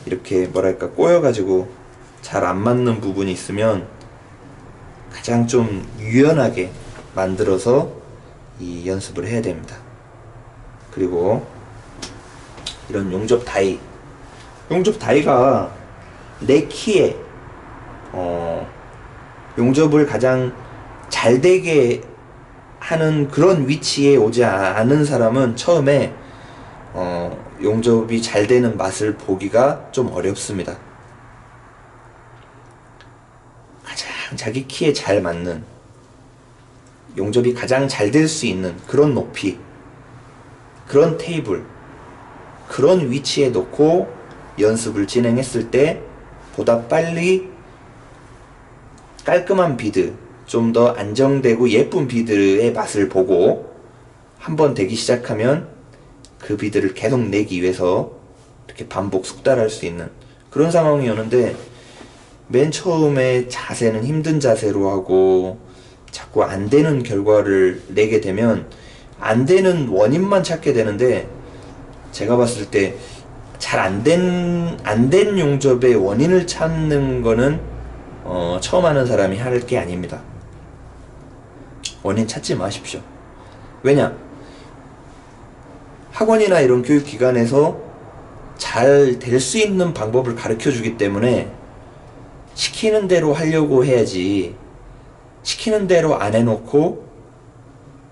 이렇게 뭐랄까 꼬여가지고 잘 안 맞는 부분이 있으면 가장 좀 유연하게 만들어서 이 연습을 해야 됩니다. 그리고 이런 용접 다이가 내 키에 용접을 가장 잘 되게 하는 그런 위치에 오지 않은 사람은 처음에 용접이 잘 되는 맛을 보기가 좀 어렵습니다. 가장 자기 키에 잘 맞는, 용접이 가장 잘 될 수 있는 그런 높이, 그런 테이블, 그런 위치에 놓고 연습을 진행했을 때 보다 빨리 깔끔한 비드, 좀 더 안정되고 예쁜 비드의 맛을 보고 한번 되기 시작하면 그 비드를 계속 내기 위해서 이렇게 반복 숙달할 수 있는 그런 상황이었는데, 맨 처음에 자세는 힘든 자세로 하고 자꾸 안 되는 결과를 내게 되면 안 되는 원인만 찾게 되는데, 제가 봤을 때 잘 안 된 용접의 원인을 찾는 거는 처음 하는 사람이 할 게 아닙니다. 원인 찾지 마십시오. 왜냐? 학원이나 이런 교육기관에서 잘 될 수 있는 방법을 가르쳐 주기 때문에 시키는 대로 하려고 해야지, 시키는 대로 안 해놓고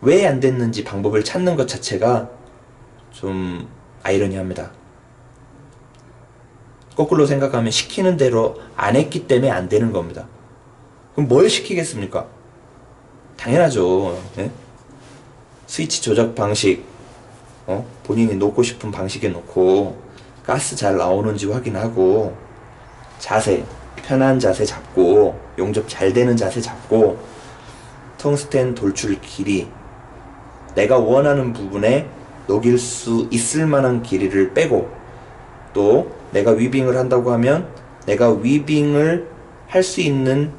왜 안 됐는지 방법을 찾는 것 자체가 좀 아이러니합니다. 거꾸로 생각하면 시키는 대로 안 했기 때문에 안 되는 겁니다. 그럼 뭘 시키겠습니까? 당연하죠. 네? 스위치 조작 방식, 본인이 놓고 싶은 방식에 놓고 가스 잘 나오는지 확인하고, 자세, 편한 자세 잡고, 용접 잘 되는 자세 잡고, 텅스텐 돌출 길이, 내가 원하는 부분에 녹일 수 있을 만한 길이를 빼고, 또 내가 위빙을 한다고 하면 내가 위빙을 할 수 있는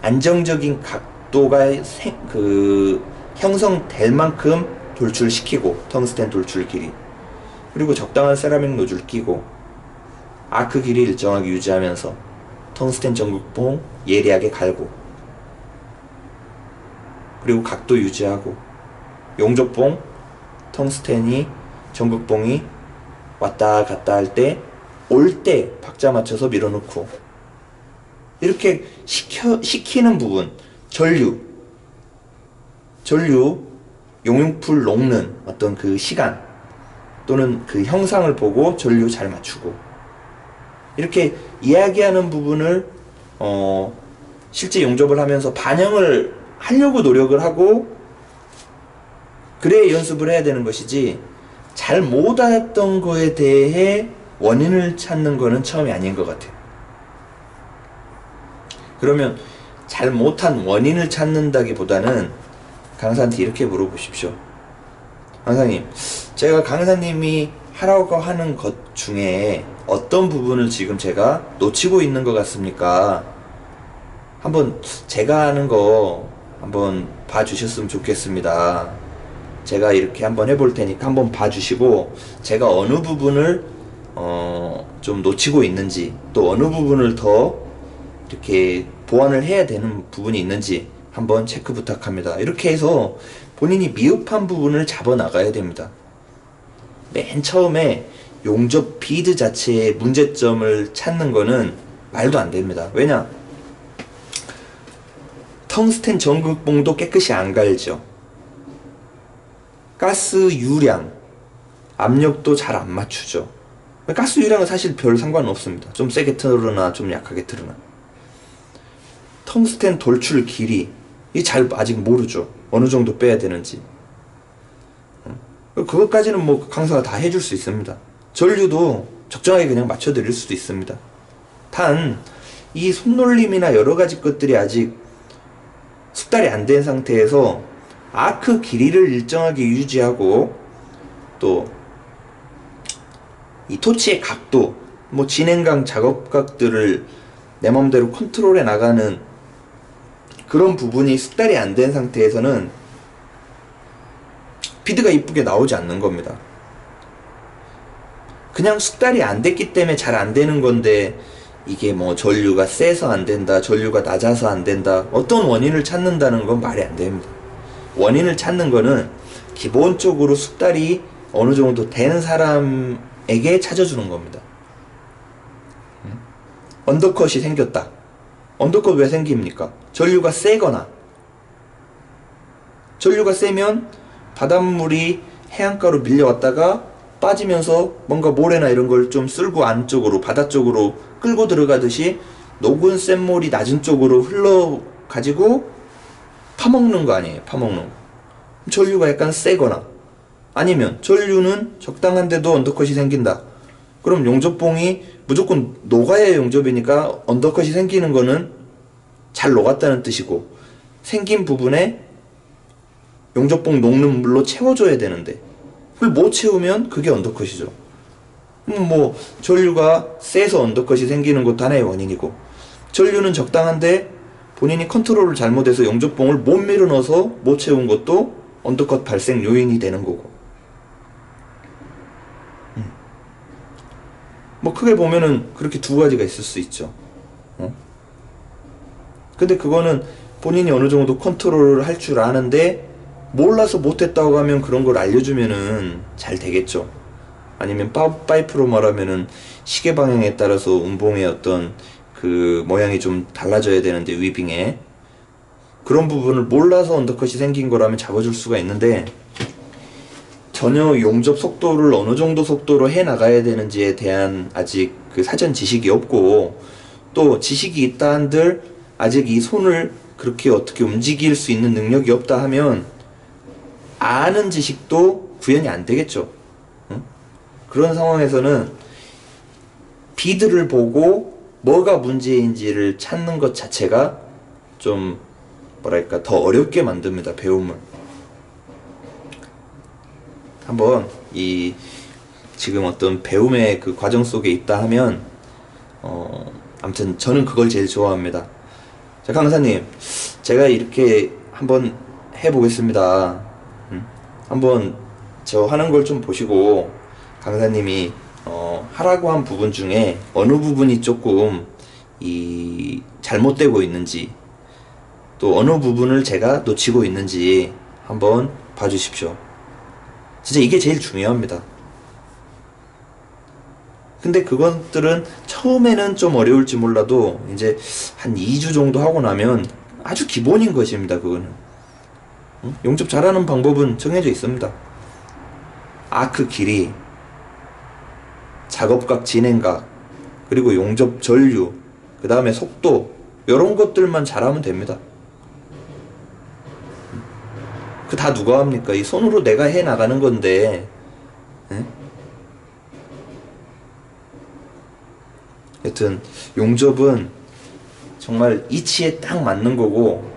안정적인 각도가 형성될 만큼 돌출시키고, 텅스텐 돌출 길이, 그리고 적당한 세라믹 노즐 끼고 아크 길이 일정하게 유지하면서 텅스텐 전극봉 예리하게 갈고, 그리고 각도 유지하고, 용접봉 텅스텐이 전극봉이 왔다 갔다 할 때 올 때 박자 맞춰서 밀어넣고, 이렇게 시키는 부분, 전류 용융풀 녹는 어떤 그 시간 또는 그 형상을 보고 전류 잘 맞추고, 이렇게 이야기하는 부분을 실제 용접을 하면서 반영을 하려고 노력을 하고, 그래야 연습을 해야 되는 것이지, 잘 못했던 거에 대해 원인을 찾는 거는 처음이 아닌 것 같아요. 그러면 잘 못한 원인을 찾는다기보다는 강사한테 이렇게 물어보십시오. 강사님, 제가 강사님이 하라고 하는 것 중에 어떤 부분을 지금 제가 놓치고 있는 것 같습니까? 한번 제가 하는 거 한번 봐주셨으면 좋겠습니다. 제가 이렇게 한번 해볼 테니까 한번 봐주시고, 제가 어느 부분을 좀 놓치고 있는지, 또 어느 부분을 더 이렇게 보완을 해야 되는 부분이 있는지 한번 체크 부탁합니다. 이렇게 해서 본인이 미흡한 부분을 잡아 나가야 됩니다. 맨 처음에 용접 비드 자체의 문제점을 찾는 거는 말도 안 됩니다. 왜냐? 텅스텐 전극봉도 깨끗이 안 갈죠. 가스 유량, 압력도 잘 안 맞추죠. 가스 유량은 사실 별 상관은 없습니다. 좀 세게 틀으나 좀 약하게 틀으나. 텅스텐 돌출 길이, 이 잘 아직 모르죠. 어느 정도 빼야 되는지. 그것까지는 뭐 강사가 다 해줄 수 있습니다. 전류도 적정하게 그냥 맞춰드릴 수도 있습니다. 단, 이 손놀림이나 여러 가지 것들이 아직 숙달이 안 된 상태에서 아크 길이를 일정하게 유지하고, 또 이 토치의 각도, 뭐 진행각, 작업각들을 내 맘대로 컨트롤해 나가는 그런 부분이 숙달이 안 된 상태에서는 비드가 이쁘게 나오지 않는 겁니다. 그냥 숙달이 안 됐기 때문에 잘 안 되는 건데, 이게 뭐 전류가 세서 안 된다, 전류가 낮아서 안 된다, 어떤 원인을 찾는다는 건 말이 안 됩니다. 원인을 찾는 거는 기본적으로 숙달이 어느 정도 되는 사람에게 찾아주는 겁니다. 언더컷이 생겼다. 언더컷 왜 생깁니까? 전류가 세거나, 전류가 세면 바닷물이 해안가로 밀려왔다가 빠지면서 뭔가 모래나 이런 걸 좀 쓸고 안쪽으로, 바다 쪽으로 끌고 들어가듯이 녹은 샘물이 낮은 쪽으로 흘러가지고 파먹는 거 아니에요. 파먹는 거. 전류가 약간 세거나, 아니면 전류는 적당한데도 언더컷이 생긴다. 그럼 용접봉이 무조건 녹아야 용접이니까 언더컷이 생기는 거는 잘 녹았다는 뜻이고, 생긴 부분에 용접봉 녹는 물로 채워줘야 되는데 그걸 못 채우면 그게 언더컷이죠. 뭐 전류가 세서 언더컷이 생기는 것도 하나의 원인이고, 전류는 적당한데 본인이 컨트롤을 잘못해서 용접봉을 못 밀어 넣어서 못 채운 것도 언더컷 발생 요인이 되는 거고. 뭐 크게 보면은 그렇게 두 가지가 있을 수 있죠. 근데 그거는 본인이 어느 정도 컨트롤을 할 줄 아는데 몰라서 못했다고 하면 그런 걸 알려주면은 잘 되겠죠. 아니면 파이프로 말하면은 시계 방향에 따라서 운봉의 어떤 그 모양이 좀 달라져야 되는데, 위빙에 그런 부분을 몰라서 언더컷이 생긴 거라면 잡아줄 수가 있는데, 전혀 용접 속도를 어느 정도 속도로 해 나가야 되는지에 대한 아직 그 사전 지식이 없고, 또 지식이 있다 한들 아직 이 손을 그렇게 어떻게 움직일 수 있는 능력이 없다 하면 아는 지식도 구현이 안 되겠죠. 응? 그런 상황에서는 비드를 보고 뭐가 문제인지를 찾는 것 자체가 좀 뭐랄까 더 어렵게 만듭니다, 배움을. 한번 이 지금 어떤 배움의 그 과정 속에 있다 하면 아무튼 저는 그걸 제일 좋아합니다. 자, 강사님, 제가 이렇게 한번 해보겠습니다. 한번 저 하는 걸 좀 보시고 강사님이 하라고 한 부분 중에 어느 부분이 조금 잘못되고 있는지, 또 어느 부분을 제가 놓치고 있는지 한번 봐주십시오. 진짜 이게 제일 중요합니다. 근데 그것들은 처음에는 좀 어려울지 몰라도 이제 한 2주 정도 하고 나면 아주 기본인 것입니다. 그거는 용접 잘하는 방법은 정해져 있습니다. 아크 길이, 작업각 진행각, 그리고 용접 전류, 그 다음에 속도, 이런 것들만 잘하면 됩니다. 그 다 누가 합니까? 이 손으로 내가 해 나가는 건데. 여튼 용접은 정말 이치에 딱 맞는 거고,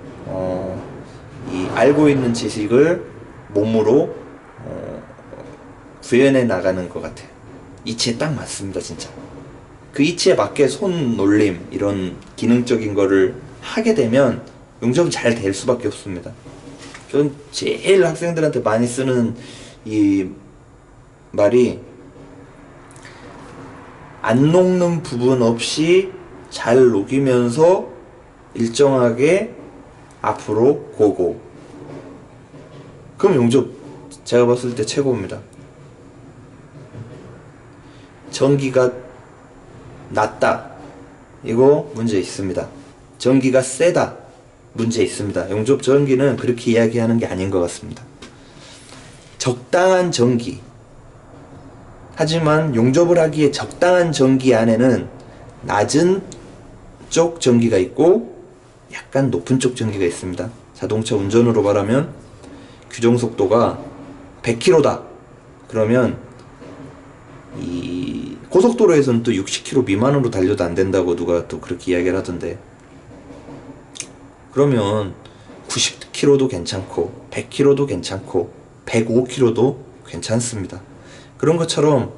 이 알고 있는 지식을 몸으로 구현해 나가는 것 같아요. 이치에 딱 맞습니다, 진짜. 그 이치에 맞게 손 놀림, 이런 기능적인 거를 하게 되면 용접은 잘 될 수밖에 없습니다. 전 제일 학생들한테 많이 쓰는 이 말이, 안 녹는 부분 없이 잘 녹이면서 일정하게 앞으로 고고. 그럼 용접 제가 봤을 때 최고입니다. 전기가 낮다, 이거 문제 있습니다. 전기가 세다, 문제 있습니다. 용접 전기는 그렇게 이야기하는 게 아닌 것 같습니다. 적당한 전기, 하지만 용접을 하기에 적당한 전기 안에는 낮은 쪽 전기가 있고 약간 높은 쪽 전기가 있습니다. 자동차 운전으로 말하면 규정 속도가 100km다 그러면 이 고속도로에서는 또 60km 미만으로 달려도 안 된다고 누가 또 그렇게 이야기를 하던데, 그러면 90km도 괜찮고 100km도 괜찮고 105km도 괜찮습니다. 그런 것처럼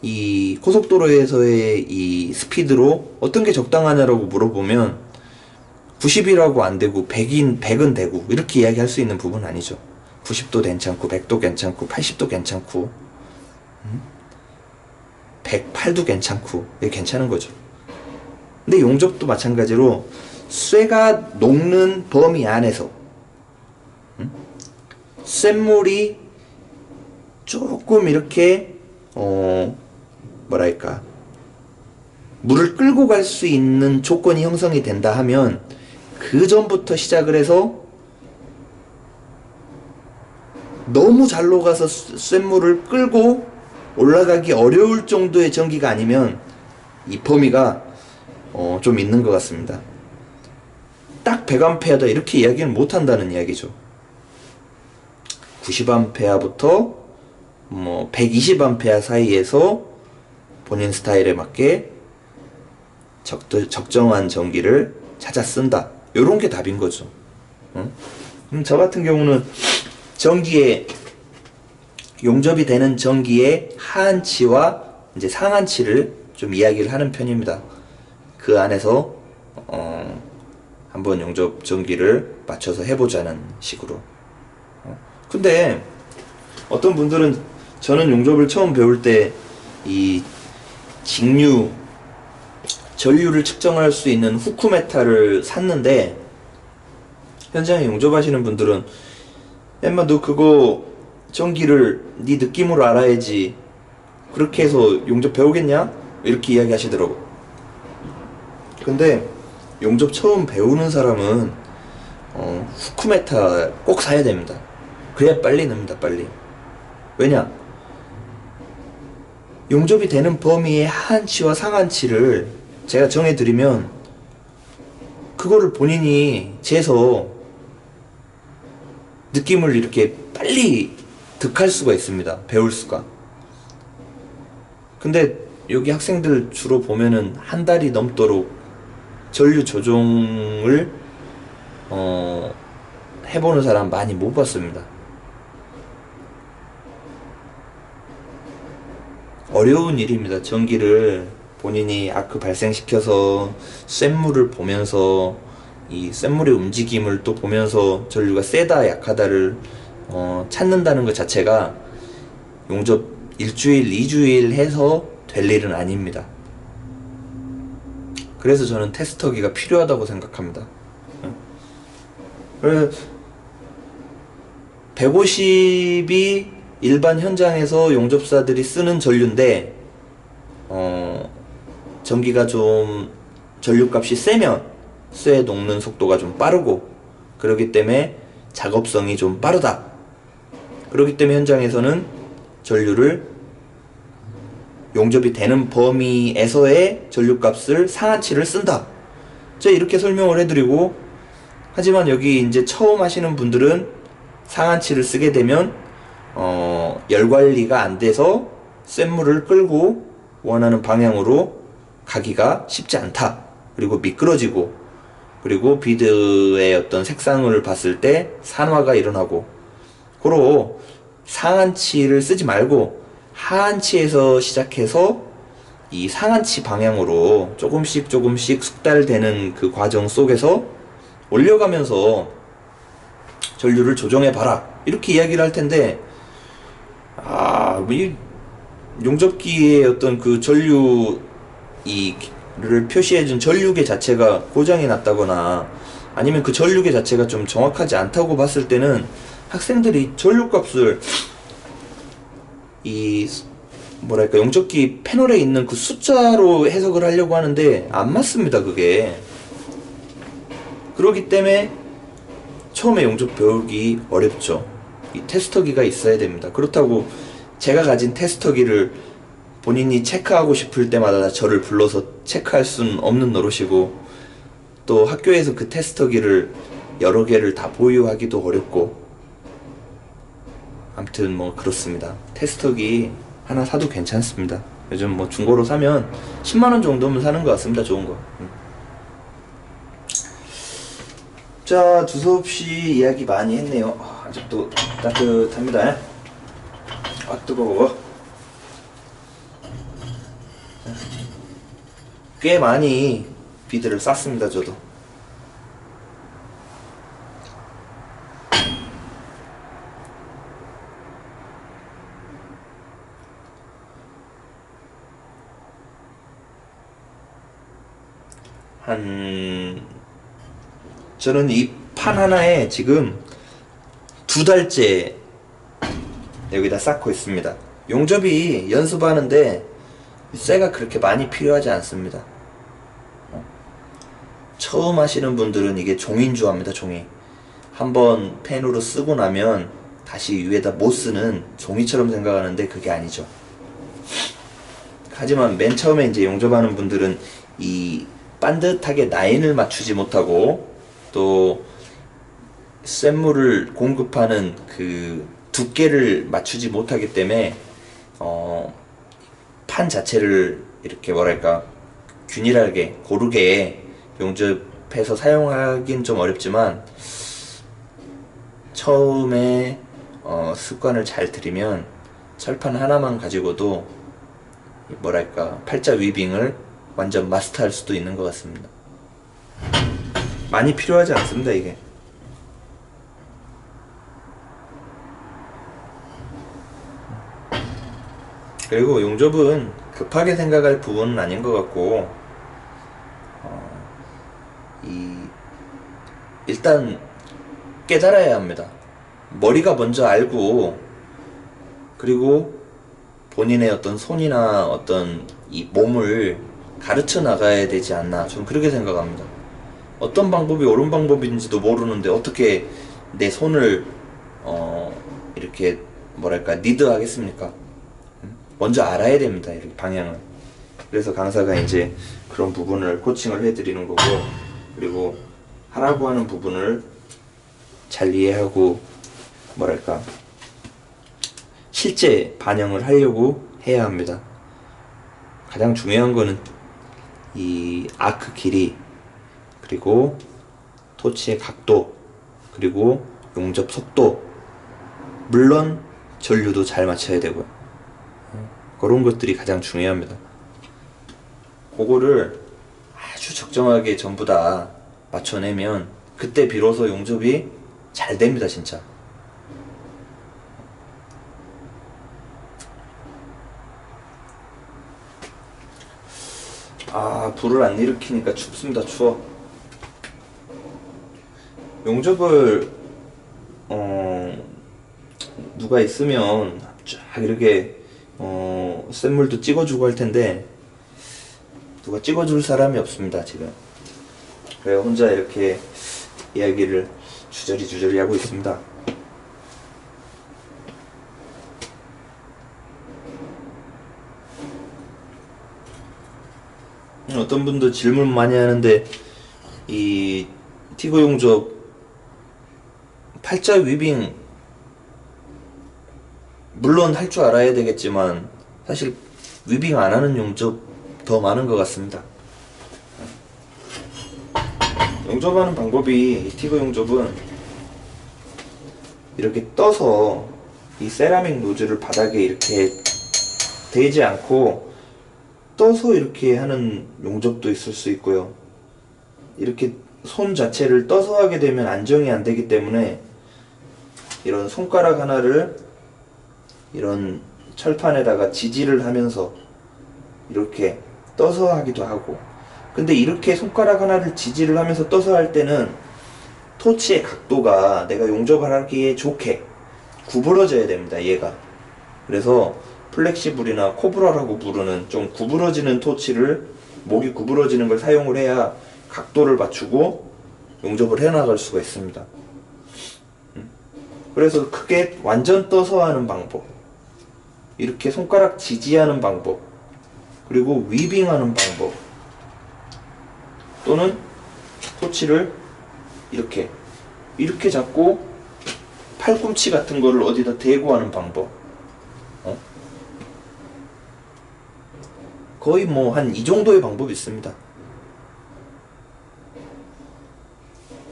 이 고속도로에서의 이 스피드로 어떤 게 적당하냐라고 물어보면 90이라고 안 되고 100은 되고 이렇게 이야기할 수 있는 부분은 아니죠. 90도 괜찮고 100도 괜찮고 80도 괜찮고 108도 괜찮고 이게 괜찮은 거죠. 근데 용접도 마찬가지로 쇠가 녹는 범위 안에서 쇳물이 조금 이렇게 뭐랄까 물을 끌고 갈 수 있는 조건이 형성이 된다 하면 그 전부터 시작을 해서 너무 잘 녹아서 쇳물을 끌고 올라가기 어려울 정도의 전기가 아니면 이 범위가 좀 있는 것 같습니다. 딱 100A다 이렇게 이야기는 못한다는 이야기죠. 90A부터 뭐 120A 사이에서 본인 스타일에 맞게 적정한 전기를 찾아 쓴다, 요런 게 답인 거죠. 그럼 저 같은 경우는 전기에 용접이 되는 전기의 하한치와 이제 상한치를 좀 이야기를 하는 편입니다. 그 안에서 한번 용접 전기를 맞춰서 해보자는 식으로. 근데 어떤 분들은 저는 용접을 처음 배울 때 이 직류 전류를 측정할 수 있는 후크메타를 샀는데, 현장에 용접하시는 분들은 엠마 너 그거 전기를 네 느낌으로 알아야지 그렇게 해서 용접 배우겠냐? 이렇게 이야기 하시더라고. 근데 용접 처음 배우는 사람은 후크메타 꼭 사야 됩니다. 그래야 빨리 납니다. 빨리. 왜냐? 용접이 되는 범위의 하한치와 상한치를 제가 정해드리면 그거를 본인이 재서 느낌을 이렇게 빨리 득할 수가 있습니다. 배울 수가. 근데 여기 학생들 주로 보면은 한 달이 넘도록 전류 조종을 해보는 사람 많이 못 봤습니다. 어려운 일입니다. 전기를 본인이 아크 발생시켜서 쇳물을 보면서 이 쇳물의 움직임을 또 보면서 전류가 세다 약하다를 찾는다는 것 자체가 용접 일주일, 2주일 해서 될 일은 아닙니다. 그래서 저는 테스터기가 필요하다고 생각합니다. 150이 일반 현장에서 용접사들이 쓰는 전류인데 전기가 좀 전류값이 세면 쇠 녹는 속도가 좀 빠르고, 그렇기 때문에 작업성이 좀 빠르다. 그렇기 때문에 현장에서는 전류를 용접이 되는 범위에서의 전류값을 상한치를 쓴다. 제가 이렇게 설명을 해드리고, 하지만 여기 이제 처음 하시는 분들은 상한치를 쓰게 되면 열 관리가 안 돼서 쇳물을 끌고 원하는 방향으로 가기가 쉽지 않다. 그리고 미끄러지고, 그리고 비드의 어떤 색상을 봤을 때 산화가 일어나고, 고로 상한치를 쓰지 말고 하한치에서 시작해서 이 상한치 방향으로 조금씩 숙달되는 그 과정 속에서 올려가면서 전류를 조정해 봐라, 이렇게 이야기를 할 텐데, 이 용접기의 어떤 그 전류 를 표시해준 전류계 자체가 고장이 났다거나 아니면 그 전류계 자체가 좀 정확하지 않다고 봤을 때는 학생들이 전류값을 용접기 패널에 있는 그 숫자로 해석을 하려고 하는데 안 맞습니다, 그게. 그렇기 때문에 처음에 용접 배우기 어렵죠. 이 테스터기가 있어야 됩니다. 그렇다고 제가 가진 테스터기를 본인이 체크하고 싶을 때마다 저를 불러서 체크할 수는 없는 노릇이고, 또 학교에서 그 테스터기를 여러 개를 다 보유하기도 어렵고, 아무튼 뭐 그렇습니다. 테스터기 하나 사도 괜찮습니다. 요즘 뭐 중고로 사면 10만원 정도면 사는 것 같습니다. 좋은 거. 자, 두서없이 이야기 많이 했네요. 아직도 따뜻합니다. 뜨거워. 꽤 많이 비드를 쌌습니다, 저도. 저는 이 판 하나에 지금 2달째 여기다 쌓고 있습니다. 용접이 연습하는데 쇠가 그렇게 많이 필요하지 않습니다. 처음 하시는 분들은 이게 종이인 줄 압니다. 종이. 한번 펜으로 쓰고 나면 다시 위에다 못 쓰는 종이처럼 생각하는데 그게 아니죠. 하지만 맨 처음에 이제 용접하는 분들은 이 반듯하게 라인을 맞추지 못하고, 또 쇳물을 공급하는 그 두께를 맞추지 못하기 때문에 판 자체를 이렇게 균일하게 고르게 용접 복잡해서 사용하긴 좀 어렵지만 처음에 습관을 잘 들이면 철판 하나만 가지고도 뭐랄까 팔자 위빙을 완전 마스터할 수도 있는 것 같습니다. 많이 필요하지 않습니다 이게. 그리고 용접은 급하게 생각할 부분은 아닌 것 같고 일단 깨달아야 합니다. 머리가 먼저 알고 그리고 본인의 어떤 손이나 어떤 이 몸을 가르쳐 나가야 되지 않나, 저는 그렇게 생각합니다. 어떤 방법이 옳은 방법인지도 모르는데 어떻게 내 손을 이렇게 뭐랄까 리드하겠습니까? 먼저 알아야 됩니다, 이렇게 방향을. 그래서 강사가 이제 그런 부분을 코칭을 해드리는 거고, 그리고 하라고 하는 부분을 잘 이해하고 뭐랄까 실제 반영을 하려고 해야 합니다. 가장 중요한 거는 이 아크 길이, 그리고 토치의 각도, 그리고 용접 속도, 물론 전류도 잘 맞춰야 되고요. 그런 것들이 가장 중요합니다. 그거를 아주 적정하게 전부 다 맞춰내면 그때 비로소 용접이 잘 됩니다, 진짜. 불을 안 일으키니까 춥습니다. 추워. 용접을 누가 있으면 쫙 이렇게 센 물도 찍어주고 할 텐데 누가 찍어줄 사람이 없습니다 지금. 그래서 혼자 이렇게 이야기를 주저리 하고 있습니다. 어떤 분도 질문 많이 하는데 이 티거 용접 팔자 위빙 물론 할 줄 알아야 되겠지만 사실 위빙 안 하는 용접 더 많은 것 같습니다. 용접하는 방법이, 이 티거 용접은 이렇게 떠서 이 세라믹 노즐을 바닥에 이렇게 대지 않고 떠서 이렇게 하는 용접도 있을 수 있고요. 이렇게 손 자체를 떠서 하게 되면 안정이 안 되기 때문에 이런 손가락 하나를 이런 철판에다가 지지를 하면서 이렇게 떠서 하기도 하고, 근데 이렇게 손가락 하나를 지지를 하면서 떠서 할 때는 토치의 각도가 내가 용접을 하기에 좋게 구부러져야 됩니다, 얘가. 그래서 플렉시블이나 코브라라고 부르는 좀 구부러지는 토치를, 목이 구부러지는 걸 사용을 해야 각도를 맞추고 용접을 해나갈 수가 있습니다. 그래서 크게 완전 떠서 하는 방법, 이렇게 손가락 지지하는 방법, 그리고 위빙하는 방법, 또는 토치를 이렇게 잡고 팔꿈치 같은 거를 어디다 대고 하는 방법, 거의 뭐 한 이 정도의 방법이 있습니다.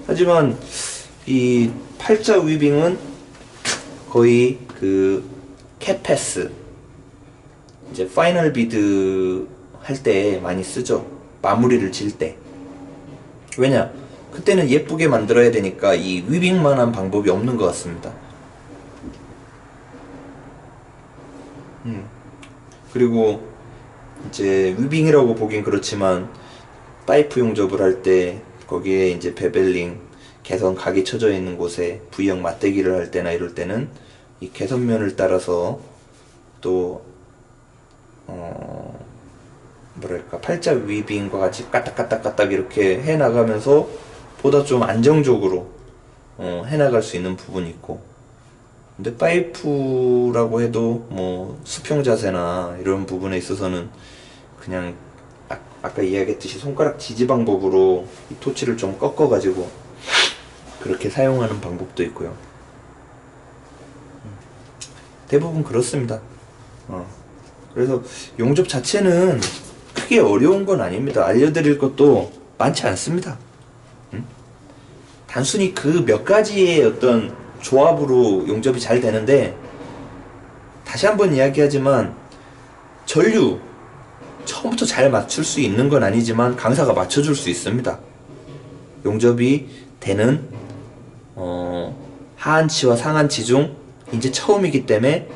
하지만 이 팔자 위빙은 거의 그 캣패스, 이제 파이널 비드 할 때 많이 쓰죠. 마무리를 질 때. 왜냐? 그때는 예쁘게 만들어야 되니까 이 위빙만한 방법이 없는 것 같습니다. 그리고 이제 위빙이라고 보긴 그렇지만 파이프 용접을 할 때 거기에 이제 베벨링, 개선 각이 쳐져 있는 곳에 V형 맞대기를 할 때나 이럴 때는 이 개선면을 따라서 또 뭐랄까 팔자 위빙과 같이 까딱까딱까딱 이렇게 해 나가면서 보다 좀 안정적으로 해 나갈 수 있는 부분이 있고, 근데 파이프라고 해도 뭐 수평 자세나 이런 부분에 있어서는 그냥 아까 이야기했듯이 손가락 지지 방법으로 이 토치를 좀 꺾어 가지고 그렇게 사용하는 방법도 있고요. 대부분 그렇습니다. 그래서 용접 자체는 크게 어려운 건 아닙니다. 알려드릴 것도 많지 않습니다. 단순히 그 몇 가지의 어떤 조합으로 용접이 잘 되는데, 다시 한번 이야기하지만 전류 처음부터 잘 맞출 수 있는 건 아니지만 강사가 맞춰줄 수 있습니다. 용접이 되는 하한치와 상한치 중 이제 처음이기 때문에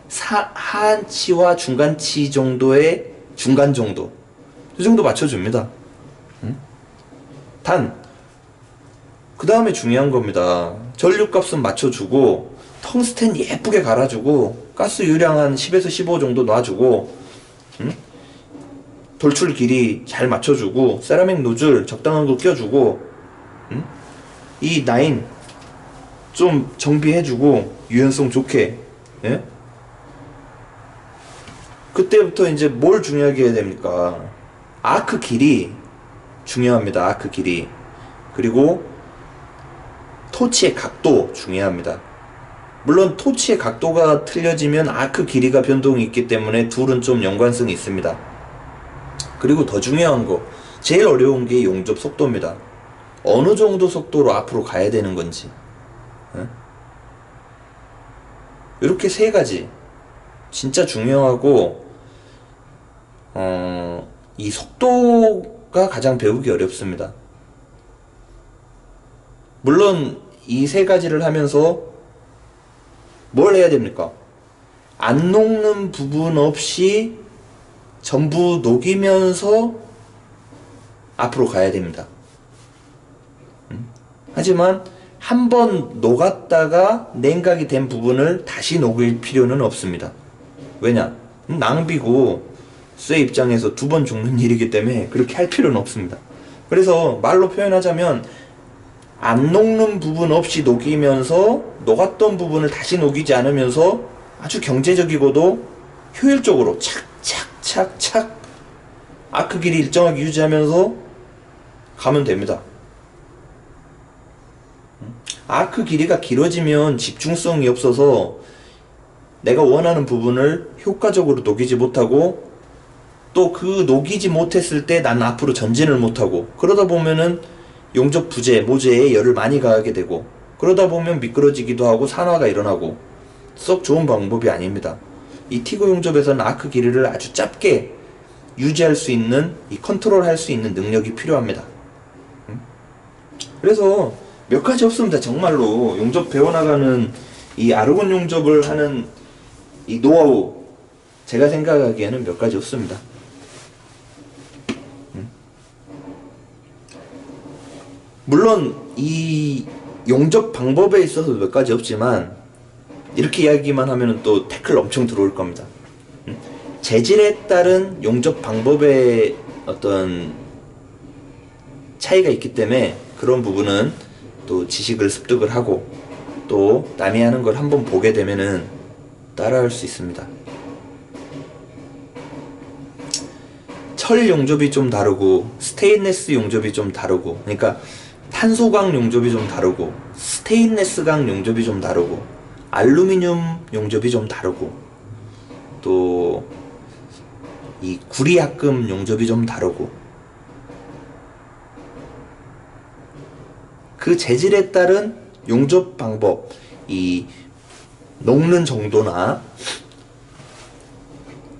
하한치와 중간치 정도의 중간 정도, 이 정도 맞춰줍니다. 그 다음에 중요한 겁니다. 전류값은 맞춰주고 텅스텐 예쁘게 갈아주고 가스 유량 한 10에서 15 정도 놔주고, 돌출 길이 잘 맞춰주고 세라믹 노즐 적당한 거 껴주고, 이 라인 좀 정비해주고 유연성 좋게, 예? 그때부터 이제 뭘 중요하게 해야 됩니까? 아크 길이 중요합니다. 아크 길이. 그리고 토치의 각도 중요합니다. 물론 토치의 각도가 틀려지면 아크 길이가 변동이 있기 때문에 둘은 좀 연관성이 있습니다. 그리고 더 중요한 거, 제일 어려운 게 용접 속도입니다. 어느 정도 속도로 앞으로 가야 되는 건지. 이렇게 세 가지 진짜 중요하고, 이 속도가 가장 배우기 어렵습니다. 물론 이 세 가지를 하면서 뭘 해야 됩니까? 안 녹는 부분 없이 전부 녹이면서 앞으로 가야 됩니다. 하지만 한번 녹았다가 냉각이 된 부분을 다시 녹일 필요는 없습니다. 왜냐? 낭비고 쇠 입장에서 두 번 죽는 일이기 때문에 그렇게 할 필요는 없습니다. 그래서 말로 표현하자면 안 녹는 부분 없이 녹이면서 녹았던 부분을 다시 녹이지 않으면서 아주 경제적이고도 효율적으로 착착착착 아크 길이 일정하게 유지하면서 가면 됩니다. 아크 길이가 길어지면 집중성이 없어서 내가 원하는 부분을 효과적으로 녹이지 못하고, 또 그 녹이지 못했을 때 난 앞으로 전진을 못하고, 그러다 보면은 용접 부재, 모재에 열을 많이 가하게 되고, 그러다 보면 미끄러지기도 하고 산화가 일어나고 썩 좋은 방법이 아닙니다. 이 티그 용접에서는 아크 길이를 아주 짧게 유지할 수 있는, 이 컨트롤 할 수 있는 능력이 필요합니다. 그래서 몇 가지 없습니다. 정말로 용접 배워나가는 이 아르곤 용접을 하는 이 노하우, 제가 생각하기에는 몇 가지 없습니다. 물론 이 용접 방법에 있어서 몇 가지 없지만, 이렇게 이야기만 하면 또 태클 엄청 들어올 겁니다. 재질에 따른 용접 방법의 어떤 차이가 있기 때문에 그런 부분은 또 지식을 습득을 하고, 또 남이 하는 걸 한번 보게 되면은 따라할 수 있습니다. 철 용접이 좀 다르고 스테인레스 용접이 좀 다르고, 그러니까 탄소광 용접이 좀 다르고 스테인레스광 용접이 좀 다르고 알루미늄 용접이 좀 다르고, 또 이 구리합금 용접이 좀 다르고, 그 재질에 따른 용접 방법, 이 녹는 정도나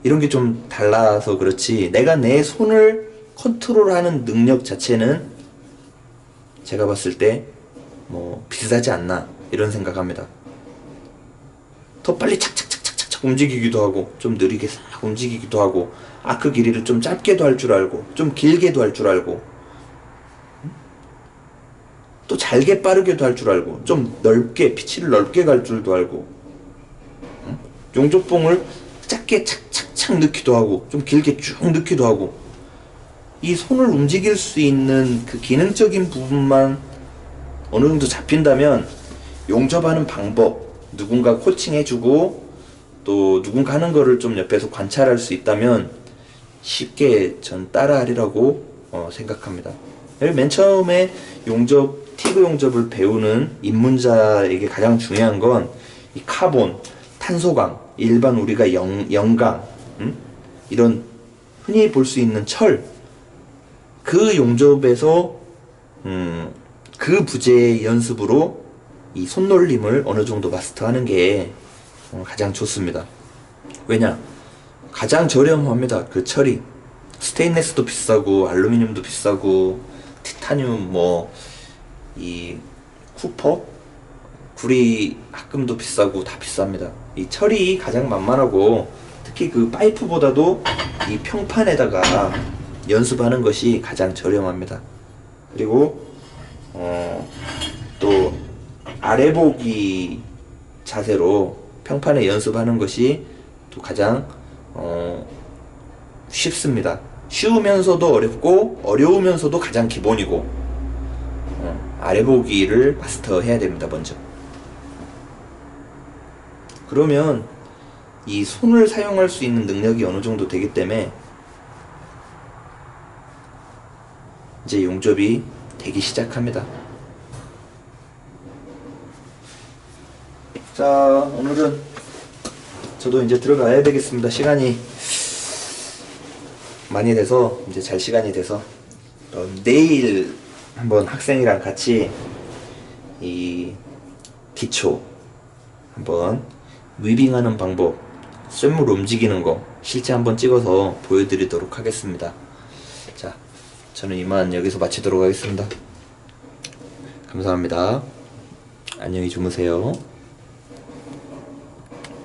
이런 게 좀 달라서 그렇지, 내가 내 손을 컨트롤하는 능력 자체는 제가 봤을 때 뭐 비슷하지 않나 이런 생각합니다. 더 빨리 착착착착착 움직이기도 하고 좀 느리게 싹 움직이기도 하고, 아크 길이를 좀 짧게도 할 줄 알고 좀 길게도 할 줄 알고, 또 잘게 빠르게도 할 줄 알고, 좀 넓게 피치를 넓게 갈 줄도 알고, 용접봉을 짧게 착착착 넣기도 하고 좀 길게 쭉 넣기도 하고, 이 손을 움직일 수 있는 그 기능적인 부분만 어느 정도 잡힌다면 용접하는 방법 누군가 코칭해주고 또 누군가 하는 거를 좀 옆에서 관찰할 수 있다면 쉽게 전 따라하리라고 생각합니다. 맨 처음에 티그 용접을 배우는 입문자에게 가장 중요한 건 이 카본, 탄소광, 일반 우리가 영광, 이런 흔히 볼 수 있는 철, 그 용접에서 그 부재 연습으로 이 손놀림을 어느 정도 마스터하는 게 가장 좋습니다. 왜냐? 가장 저렴합니다. 그 처리. 스테인레스도 비싸고 알루미늄도 비싸고 티타늄 이 쿠퍼 구리 합금도 비싸고 다 비쌉니다. 이 철이 가장 만만하고 특히 그 파이프보다도 이 평판에다가 연습하는 것이 가장 저렴합니다. 그리고 또 아래 보기 자세로 평판에 연습하는 것이 또 가장 쉽습니다. 쉬우면서도 어렵고 어려우면서도 가장 기본이고 아래 보기를 마스터 해야 됩니다. 먼저. 그러면 이 손을 사용할 수 있는 능력이 어느 정도 되기 때문에 이제 용접이 되기 시작합니다. 자, 오늘은 저도 이제 들어가야 되겠습니다. 시간이 많이 돼서 이제 잘 시간이 돼서 내일 한번 학생이랑 같이 이 기초 한번 위빙하는 방법, 쇳물 움직이는 거 실제 한번 찍어서 보여드리도록 하겠습니다. 자, 저는 이만 여기서 마치도록 하겠습니다. 감사합니다. 안녕히 주무세요.